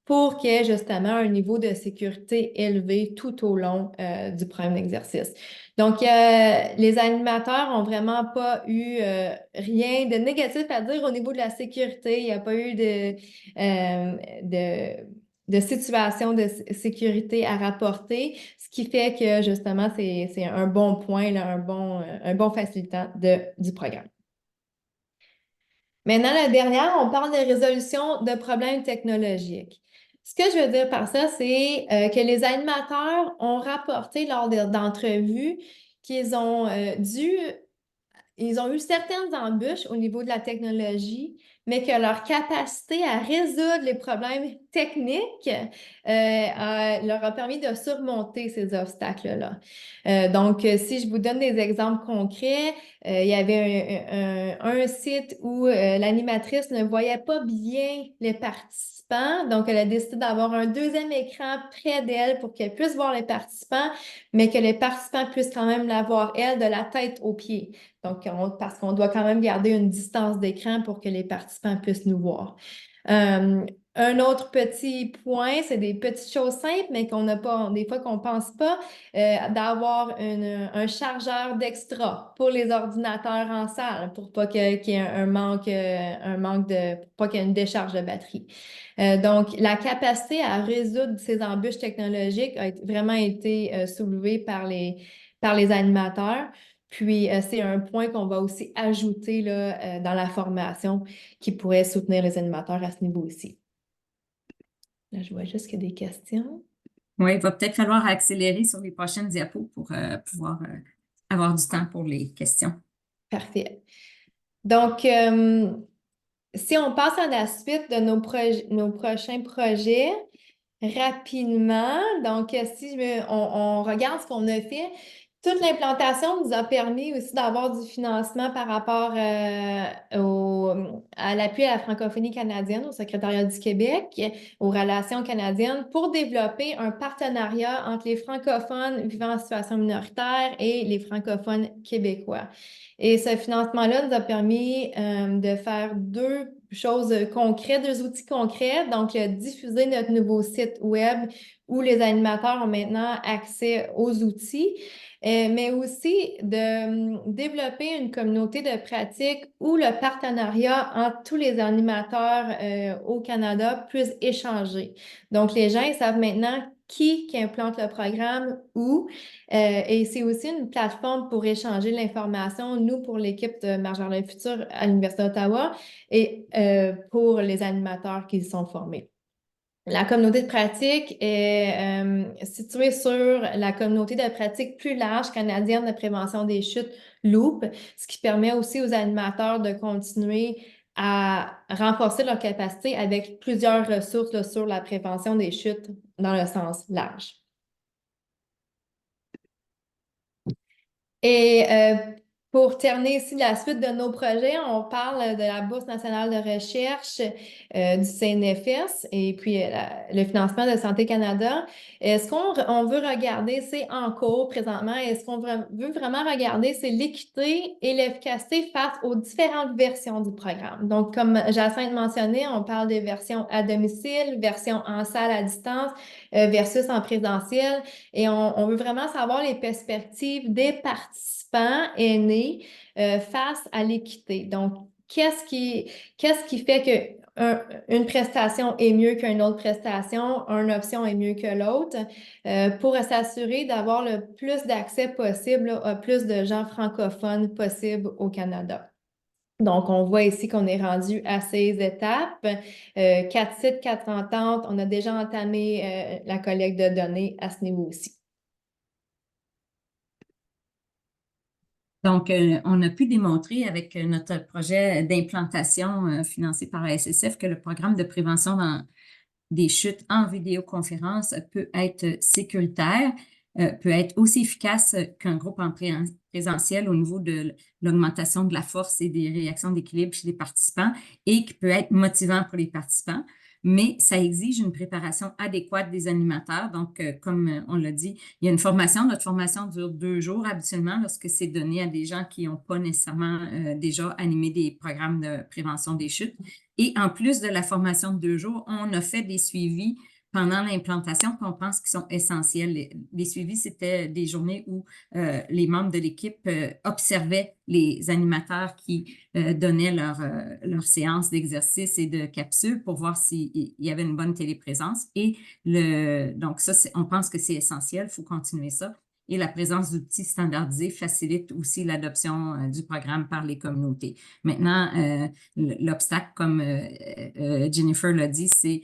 [SPEAKER 2] pour qu'il y ait justement un niveau de sécurité élevé tout au long du programme d'exercice. Donc, les animateurs n'ont vraiment pas eu rien de négatif à dire au niveau de la sécurité. Il n'y a pas eu de situation de sécurité à rapporter, ce qui fait que justement, c'est un bon point, là, un bon facilitant du programme. Maintenant, la dernière, on parle de résolution de problèmes technologiques. Ce que je veux dire par ça, c'est que les animateurs ont rapporté lors d'entrevues qu'ils ont ils ont eu certaines embûches au niveau de la technologie, mais que leur capacité à résoudre les problèmes techniques leur a permis de surmonter ces obstacles-là. Donc, si je vous donne des exemples concrets, il y avait un site où l'animatrice ne voyait pas bien les participants, donc elle a décidé d'avoir un deuxième écran près d'elle pour qu'elle puisse voir les participants, mais que les participants puissent quand même la voir, elle, de la tête aux pieds. Donc, parce qu'on doit quand même garder une distance d'écran pour que les participants puissent nous voir. Un autre petit point, c'est des petites choses simples, mais qu'on n'a pas, des fois qu'on ne pense pas, d'avoir un chargeur d'extra pour les ordinateurs en salle, pour pas qu'il y ait un manque pour pas qu'il y ait une décharge de batterie. Donc, la capacité à résoudre ces embûches technologiques a vraiment été soulevée par les animateurs. Puis, c'est un point qu'on va aussi ajouter là, dans la formation qui pourrait soutenir les animateurs à ce niveau aussi. Là, je vois juste qu'il y a des questions.
[SPEAKER 3] Oui, il va peut-être falloir accélérer sur les prochaines diapos pour pouvoir avoir du temps pour les questions.
[SPEAKER 2] Parfait. Donc, si on passe à la suite de nos prochains projets, rapidement, donc si on regarde ce qu'on a fait, toute l'implantation nous a permis aussi d'avoir du financement par rapport à l'appui à la francophonie canadienne, au Secrétariat du Québec, aux relations canadiennes, pour développer un partenariat entre les francophones vivant en situation minoritaire et les francophones québécois. Et ce financement-là nous a permis de faire deux choses concrètes, deux outils concrets. Donc, diffuser notre nouveau site web où les animateurs ont maintenant accès aux outils, mais aussi de développer une communauté de pratique où le partenariat entre tous les animateurs au Canada puisse échanger. Donc, les gens ils savent maintenant qui implante le programme, où, et c'est aussi une plateforme pour échanger l'information, nous, pour l'équipe de Marche vers le futur à l'Université d'Ottawa et pour les animateurs qui y sont formés. La communauté de pratique est située sur la communauté de pratique plus large canadienne de prévention des chutes Loop, ce qui permet aussi aux animateurs de continuer à renforcer leur capacité avec plusieurs ressources là, sur la prévention des chutes dans le sens large. Et pour terminer ici la suite de nos projets, on parle de la Bourse nationale de recherche du CNFS et puis le financement de Santé Canada. Ce qu'on veut regarder, c'est en cours présentement, et ce qu'on veut vraiment regarder, c'est l'équité et l'efficacité face aux différentes versions du programme. Donc, comme Jacinthe mentionnait, on parle des versions à domicile, versions en salle à distance versus en présentiel, et on veut vraiment savoir les perspectives des participants aînés face à l'équité. Donc, qu'est-ce qui fait qu'une prestation est mieux qu'une autre prestation, une option est mieux que l'autre, pour s'assurer d'avoir le plus d'accès possible là, à plus de gens francophones possible au Canada. Donc, on voit ici qu'on est rendu à ces étapes. 4 sites, 4 ententes. On a déjà entamé la collecte de données à ce niveau aussi.
[SPEAKER 3] Donc, on a pu démontrer avec notre projet d'implantation financé par la SSF que le programme de prévention des chutes en vidéoconférence peut être sécuritaire, peut être aussi efficace qu'un groupe en présentiel au niveau de l'augmentation de la force et des réactions d'équilibre chez les participants, et qui peut être motivant pour les participants. mais ça exige une préparation adéquate des animateurs. Donc, comme on l'a dit, il y a une formation. Notre formation dure 2 jours habituellement lorsque c'est donné à des gens qui n'ont pas nécessairement déjà animé des programmes de prévention des chutes. Et en plus de la formation de 2 jours, on a fait des suivis pendant l'implantation qu'on pense qu'ils sont essentiels. Les suivis, c'était des journées où les membres de l'équipe observaient les animateurs qui donnaient leur séance d'exercice et de capsules pour voir s'il y avait une bonne téléprésence. Et donc ça, on pense que c'est essentiel, il faut continuer ça. Et la présence d'outils standardisés facilite aussi l'adoption du programme par les communautés. Maintenant, l'obstacle, comme Jennifer l'a dit, c'est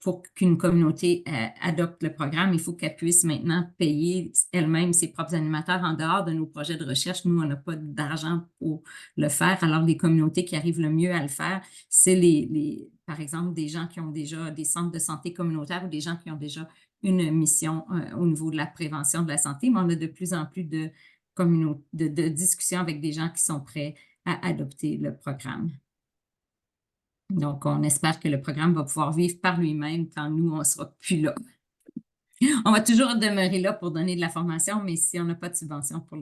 [SPEAKER 3] pour qu'une communauté adopte le programme, il faut qu'elle puisse maintenant payer elle-même ses propres animateurs en dehors de nos projets de recherche. Nous, on n'a pas d'argent pour le faire. Alors, les communautés qui arrivent le mieux à le faire, c'est par exemple, des gens qui ont déjà des centres de santé communautaires ou des gens qui ont déjà une mission au niveau de la prévention de la santé, mais on a de plus en plus de discussions avec des gens qui sont prêts à adopter le programme. Donc, on espère que le programme va pouvoir vivre par lui-même quand nous, on ne sera plus là. On va toujours demeurer là pour donner de la formation, mais si on n'a pas de subvention pour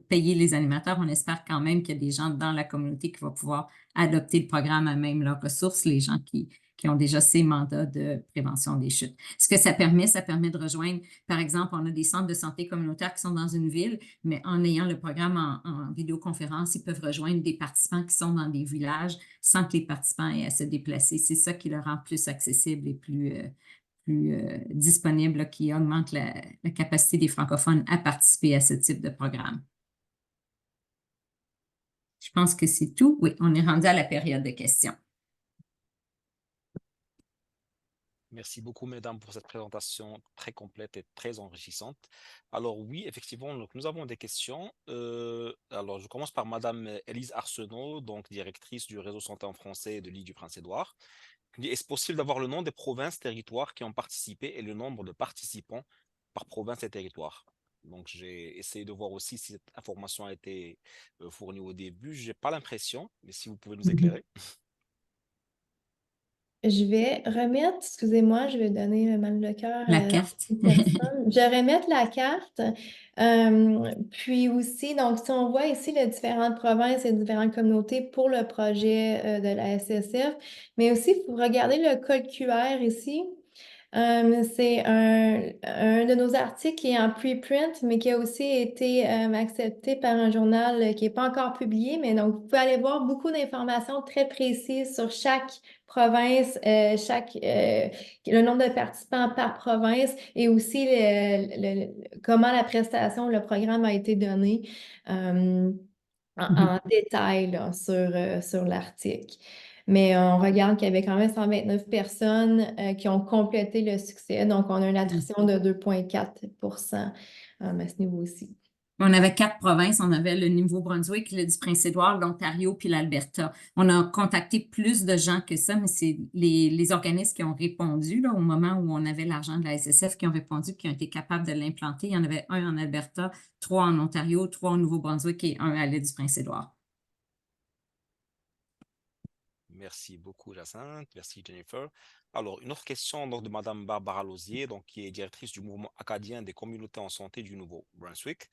[SPEAKER 3] payer les animateurs, on espère quand même qu'il y a des gens dans la communauté qui vont pouvoir adopter le programme à même leurs ressources, les gens qui ont déjà ces mandats de prévention des chutes. Ce que ça permet de rejoindre, par exemple, on a des centres de santé communautaires qui sont dans une ville, mais en ayant le programme en vidéoconférence, ils peuvent rejoindre des participants qui sont dans des villages sans que les participants aient à se déplacer. C'est ça qui le rend plus accessible et plus disponible, qui augmente la capacité des francophones à participer à ce type de programme. Je pense que c'est tout. Oui, on est rendu à la période de questions.
[SPEAKER 1] Merci beaucoup, mesdames, pour cette présentation très complète et très enrichissante. Alors oui, effectivement, donc, nous avons des questions. Alors, je commence par Madame Élise Arsenault, donc directrice du réseau santé en français de l'île du Prince-Édouard. Est-ce possible d'avoir le nom des provinces, territoires qui ont participé et le nombre de participants par province et territoire? Donc, j'ai essayé de voir aussi si cette information a été fournie au début. Je n'ai pas l'impression, mais si vous pouvez nous éclairer.
[SPEAKER 2] Je vais remettre, excusez-moi, je vais donner le mal de cœur
[SPEAKER 3] La
[SPEAKER 2] à
[SPEAKER 3] carte.
[SPEAKER 2] une personne. Je vais remettre la carte. Puis aussi, donc, si on voit ici les différentes provinces et différentes communautés pour le projet de la SSF, mais aussi, il faut regarder le code QR ici. C'est un de nos articles qui est en preprint, mais qui a aussi été accepté par un journal qui n'est pas encore publié. Mais donc, vous pouvez aller voir beaucoup d'informations très précises sur chaque province, le nombre de participants par province et aussi comment la prestation, le programme a été donné en détail là, sur l'article. Mais on regarde qu'il y avait quand même 129 personnes qui ont complété le succès. Donc, on a une attrition de 2,4 à ce niveau-ci.
[SPEAKER 3] On avait 4 provinces. On avait le Nouveau-Brunswick, le du Prince-Édouard, l'Ontario puis l'Alberta. On a contacté plus de gens que ça, mais c'est les organismes qui ont répondu là, au moment où on avait l'argent de la SSF qui ont répondu, qui ont été capables de l'implanter. Il y en avait un en Alberta, 3 en Ontario, 3 au Nouveau-Brunswick et un à l'île du Prince-Édouard.
[SPEAKER 1] Merci beaucoup, Jacinthe. Merci, Jennifer. Alors, une autre question donc, de Madame Barbara Lausier, donc, qui est directrice du mouvement acadien des communautés en santé du Nouveau-Brunswick.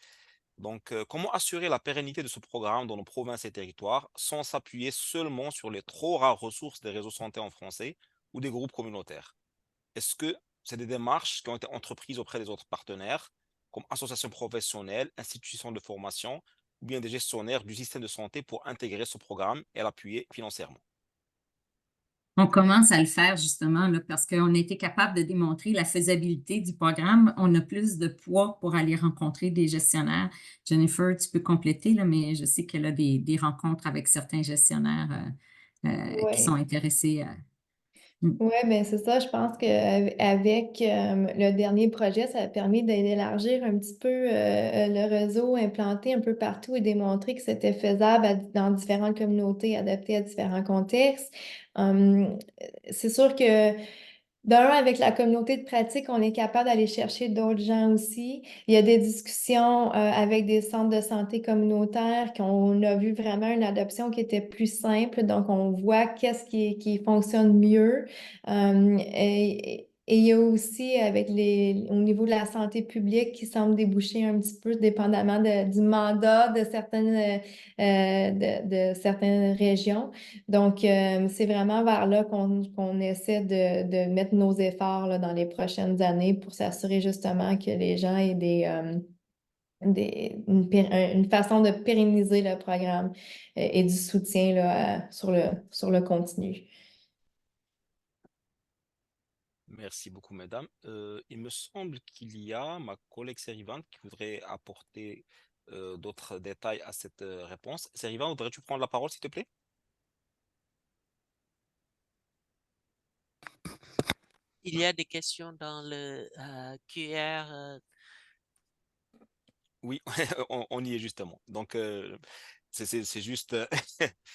[SPEAKER 1] Donc, comment assurer la pérennité de ce programme dans nos provinces et territoires sans s'appuyer seulement sur les trop rares ressources des réseaux santé en français ou des groupes communautaires? Est-ce que c'est des démarches qui ont été entreprises auprès des autres partenaires, comme associations professionnelles, institutions de formation ou bien des gestionnaires du système de santé pour intégrer ce programme et l'appuyer financièrement?
[SPEAKER 3] On commence à le faire justement là, parce qu'on a été capable de démontrer la faisabilité du programme. On a plus de poids pour aller rencontrer des gestionnaires. Jennifer, tu peux compléter, là, mais je sais qu'elle a des rencontres avec certains gestionnaires qui sont intéressés à...
[SPEAKER 2] Oui, bien c'est ça. Je pense qu'avec le dernier projet, ça a permis d'élargir un petit peu le réseau implanté un peu partout et démontrer que c'était faisable dans différentes communautés, adapté à différents contextes. C'est sûr que D'un, avec la communauté de pratique, on est capable d'aller chercher d'autres gens aussi. Il y a des discussions avec des centres de santé communautaires qu'on a vu vraiment une adoption qui était plus simple. Donc, on voit qu'est-ce qui fonctionne mieux. Et il y a aussi avec au niveau de la santé publique qui semble déboucher un petit peu dépendamment du mandat de de certaines régions. Donc, c'est vraiment vers là qu'on essaie de mettre nos efforts là, dans les prochaines années pour s'assurer justement que les gens aient une façon de pérenniser le programme et du soutien là, sur le continu.
[SPEAKER 1] Merci beaucoup, mesdames. Il me semble qu'il y a ma collègue Serivan qui voudrait apporter d'autres détails à cette réponse. Serivan, voudrais-tu prendre la parole, s'il te plaît?
[SPEAKER 4] Il y a des questions dans le QR.
[SPEAKER 1] Oui, on y est justement. Donc, c'est juste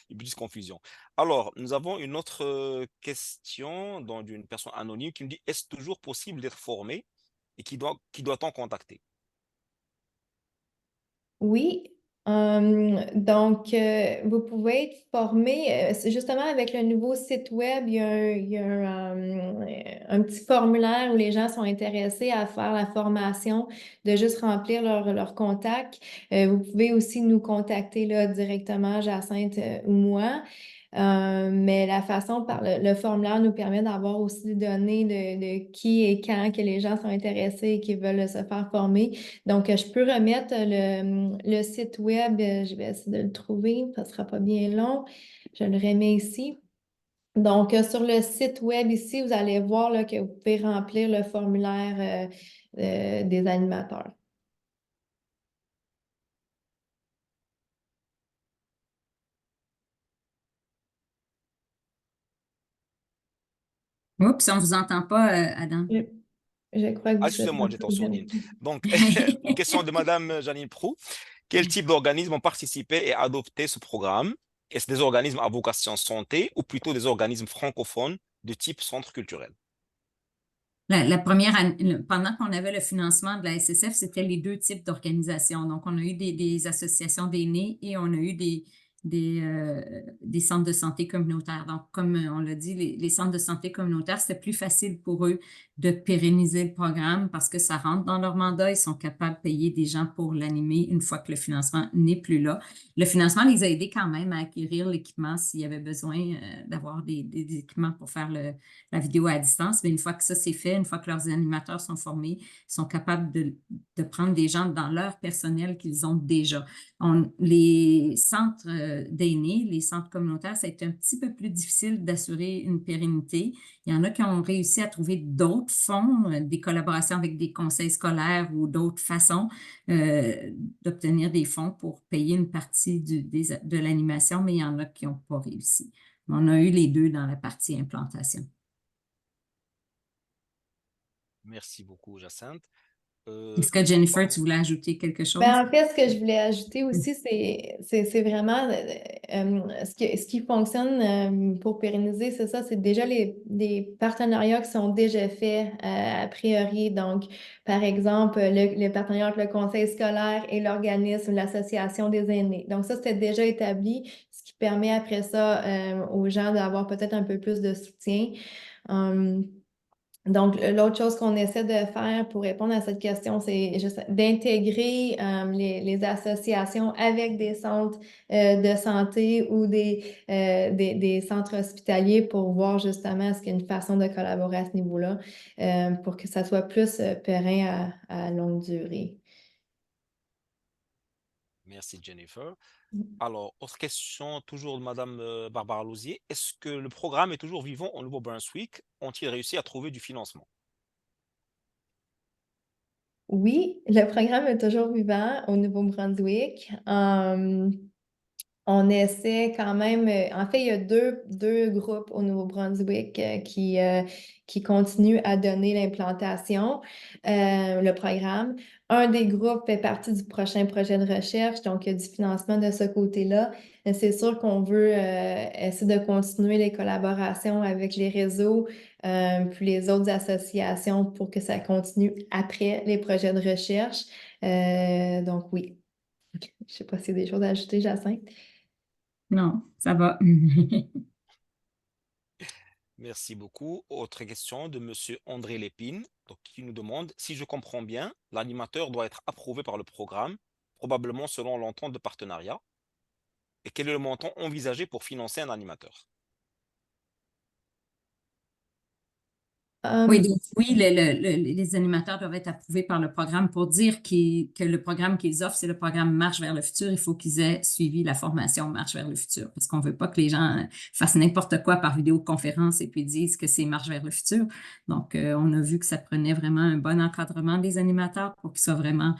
[SPEAKER 1] une petite confusion. Alors, nous avons une autre question d'une personne anonyme qui me dit, est-ce toujours possible d'être formé et qui doit-on contacter?
[SPEAKER 2] Oui, donc vous pouvez être formé, c'est justement avec le nouveau site web, il y a un petit formulaire où les gens sont intéressés à faire la formation, de juste remplir leur contact. Vous pouvez aussi nous contacter là, directement, Jacinthe ou moi. Mais la façon par le formulaire nous permet d'avoir aussi des données de qui et quand que les gens sont intéressés et qui veulent se faire former. Donc, je peux remettre le site web. Je vais essayer de le trouver. Ça ne sera pas bien long. Je le remets ici. Donc, sur le site web ici, vous allez voir là, que vous pouvez remplir le formulaire des animateurs.
[SPEAKER 3] Oups, on ne vous entend pas, Adam.
[SPEAKER 2] Je, je crois que
[SPEAKER 1] Ah,
[SPEAKER 2] vous êtes un
[SPEAKER 1] excusez-moi, j'étais en
[SPEAKER 2] peu
[SPEAKER 1] sourdine.
[SPEAKER 2] gêné.
[SPEAKER 1] Donc, une question de Madame Janine Proux. Quel type d'organismes ont participé et adopté ce programme? Est-ce des organismes à vocation santé ou plutôt des organismes francophones de type centre culturel?
[SPEAKER 3] La première année, pendant qu'on avait le financement de la SSF, c'était les deux types d'organisations. Donc, on a eu des associations d'aînés et on a eu des centres de santé communautaires. Donc, comme on l'a dit, les centres de santé communautaires, c'était plus facile pour eux de pérenniser le programme parce que ça rentre dans leur mandat. Ils sont capables de payer des gens pour l'animer une fois que le financement n'est plus là. Le financement les a aidés quand même à acquérir l'équipement s'il y avait besoin d'avoir des équipements pour faire la vidéo à distance. Mais une fois que ça c'est fait, une fois que leurs animateurs sont formés, ils sont capables de prendre des gens dans leur personnel qu'ils ont déjà. Les centres d'aînés, les centres communautaires, ça a été un petit peu plus difficile d'assurer une pérennité. Il y en a qui ont réussi à trouver d'autres fonds, des collaborations avec des conseils scolaires ou d'autres façons d'obtenir des fonds pour payer une partie de l'animation, mais il y en a qui n'ont pas réussi. On a eu les deux dans la partie implantation.
[SPEAKER 1] Merci beaucoup, Jacinthe.
[SPEAKER 3] Est-ce que Jennifer,
[SPEAKER 1] Bon,
[SPEAKER 3] tu voulais ajouter quelque chose?
[SPEAKER 2] Ben, en fait, ce que je voulais ajouter aussi, c'est vraiment ce qui fonctionne pour pérenniser, c'est ça, c'est déjà des partenariats qui sont déjà faits a priori. Donc, par exemple, le partenariat entre le conseil scolaire et l'organisme, l'association des aînés. Donc, ça, c'était déjà établi, ce qui permet après ça aux gens d'avoir peut-être un peu plus de soutien. Euh, donc, l'autre chose qu'on essaie de faire pour répondre à cette question, c'est juste d'intégrer les associations avec des centres de santé ou des centres hospitaliers pour voir justement est-ce qu'il y a une façon de collaborer à ce niveau-là pour que ça soit plus périn à longue durée.
[SPEAKER 1] merci, Jennifer. Alors, autre question, toujours de Madame Barbara Lousier. Est-ce que le programme est toujours vivant au Nouveau-Brunswick? Ont-ils réussi à trouver du financement?
[SPEAKER 2] Oui, le programme est toujours vivant au Nouveau-Brunswick. on essaie quand même, en fait, il y a deux groupes au Nouveau-Brunswick qui continuent à donner l'implantation, le programme. Un des groupes fait partie du prochain projet de recherche, donc il y a du financement de ce côté-là. Mais c'est sûr qu'on veut essayer de continuer les collaborations avec les réseaux, puis les autres associations pour que ça continue après les projets de recherche. Donc oui. Je ne sais pas s'il y a des choses à ajouter, Jacinthe.
[SPEAKER 3] Non, ça va.
[SPEAKER 1] Merci beaucoup. Autre question de Monsieur André Lépine, donc, qui nous demande, si je comprends bien, l'animateur doit être approuvé par le programme, probablement selon l'entente de partenariat. Et quel est le montant envisagé pour financer un animateur?
[SPEAKER 3] Oui,
[SPEAKER 2] Um,
[SPEAKER 3] donc oui, les animateurs doivent être approuvés par le programme pour dire que le programme qu'ils offrent, c'est le programme Marche vers le futur. Il faut qu'ils aient suivi la formation Marche vers le futur parce qu'on ne veut pas que les gens fassent n'importe quoi par vidéoconférence et puis disent que c'est Marche vers le futur. Donc, on a vu que ça prenait vraiment un bon encadrement des animateurs pour qu'ils offrent vraiment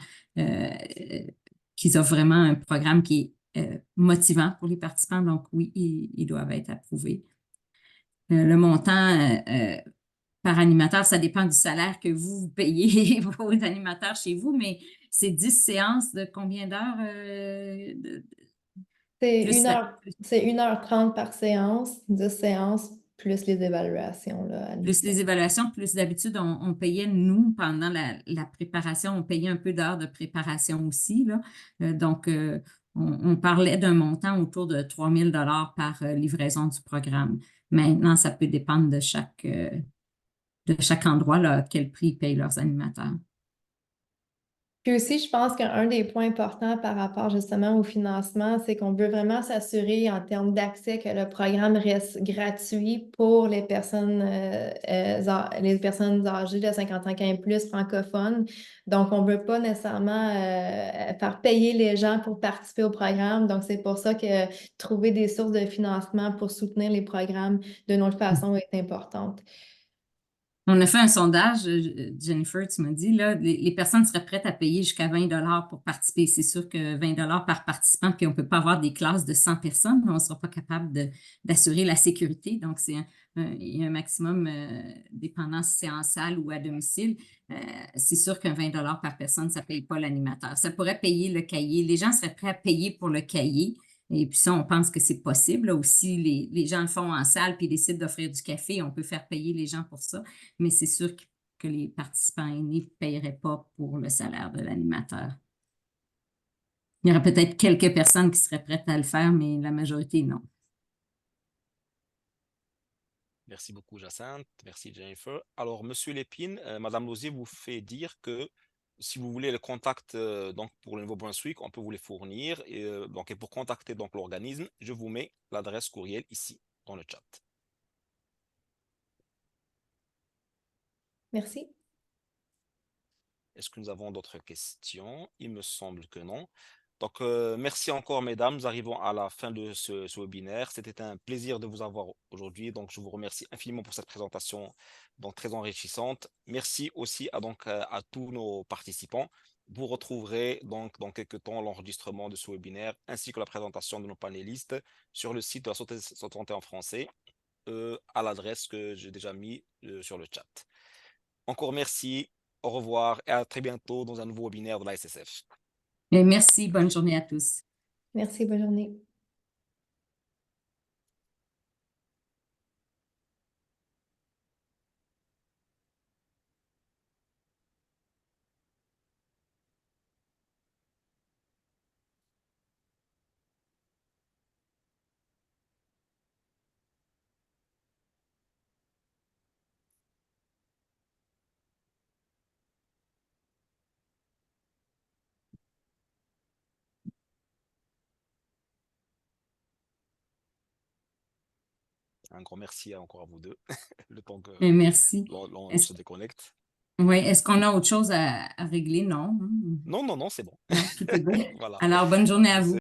[SPEAKER 3] un programme qui est motivant pour les participants. Donc, oui, ils doivent être approuvés. Le montant par animateur, ça dépend du salaire que vous payez vos animateurs chez vous, mais c'est 10 séances de combien d'heures?
[SPEAKER 2] c'est
[SPEAKER 3] Plus,
[SPEAKER 2] c'est 1h30 par séance, 10 séances, plus les évaluations là, à
[SPEAKER 3] plus les évaluations, plus d'habitude, on payait, nous, pendant la préparation, on payait un peu d'heures de préparation aussi, là. Donc, on parlait d'un montant autour de 3 000 par livraison du programme. Maintenant, ça peut dépendre de chaque endroit, là, quel prix ils payent leurs animateurs.
[SPEAKER 2] Puis aussi, je pense qu'un des points importants par rapport justement au financement, c'est qu'on veut vraiment s'assurer en termes d'accès que le programme reste gratuit pour les personnes âgées de 55 ans et plus francophones. Donc, on ne veut pas nécessairement faire payer les gens pour participer au programme. Donc, c'est pour ça que trouver des sources de financement pour soutenir les programmes d'une autre façon est importante.
[SPEAKER 3] On a fait un sondage, Jennifer, tu m'as dit, là, les personnes seraient prêtes à payer jusqu'à 20 $ pour participer. C'est sûr que 20 $ par participant, puis on ne peut pas avoir des classes de 100 personnes, on ne sera pas capable d'assurer la sécurité. Donc, il y a un maximum, dépendant si c'est en salle ou à domicile. C'est sûr qu'un 20 $ par personne, ça ne paye pas l'animateur. Ça pourrait payer le cahier. Les gens seraient prêts à payer pour le cahier. Et puis ça, on pense que c'est possible. Là aussi, les gens le font en salle puis décident d'offrir du café. On peut faire payer les gens pour ça. Mais c'est sûr que les participants aînés ne paieraient pas pour le salaire de l'animateur. Il y aurait peut-être quelques personnes qui seraient prêtes à le faire, mais la majorité, non.
[SPEAKER 1] Merci beaucoup, Jacinthe. Merci, Jennifer. Alors, Monsieur Lépine, Madame Lausier vous fait dire que si vous voulez le contact donc pour le Nouveau-Brunswick, on peut vous les fournir. Et pour contacter donc l'organisme, je vous mets l'adresse courriel ici dans le chat.
[SPEAKER 2] Merci.
[SPEAKER 1] Est-ce que nous avons d'autres questions? Il me semble que non. Donc, merci encore, mesdames. Nous arrivons à la fin de ce webinaire. C'était un plaisir de vous avoir aujourd'hui. Donc, je vous remercie infiniment pour cette présentation donc, très enrichissante. Merci aussi à tous nos participants. Vous retrouverez donc dans quelques temps l'enregistrement de ce webinaire ainsi que la présentation de nos panélistes sur le site de la Santé en français à l'adresse que j'ai déjà mis sur le chat. Encore merci, au revoir et à très bientôt dans un nouveau webinaire de la SSF.
[SPEAKER 3] Et merci, bonne journée à tous.
[SPEAKER 2] Merci, bonne journée.
[SPEAKER 1] Un grand merci encore à vous deux, le temps que
[SPEAKER 3] Et merci.
[SPEAKER 1] l'on se déconnecte.
[SPEAKER 3] Oui, est-ce qu'on a autre chose à régler? Non.
[SPEAKER 1] Non, c'est bon.
[SPEAKER 3] Non, tout est bon.
[SPEAKER 1] Voilà.
[SPEAKER 3] Alors, bonne journée à vous.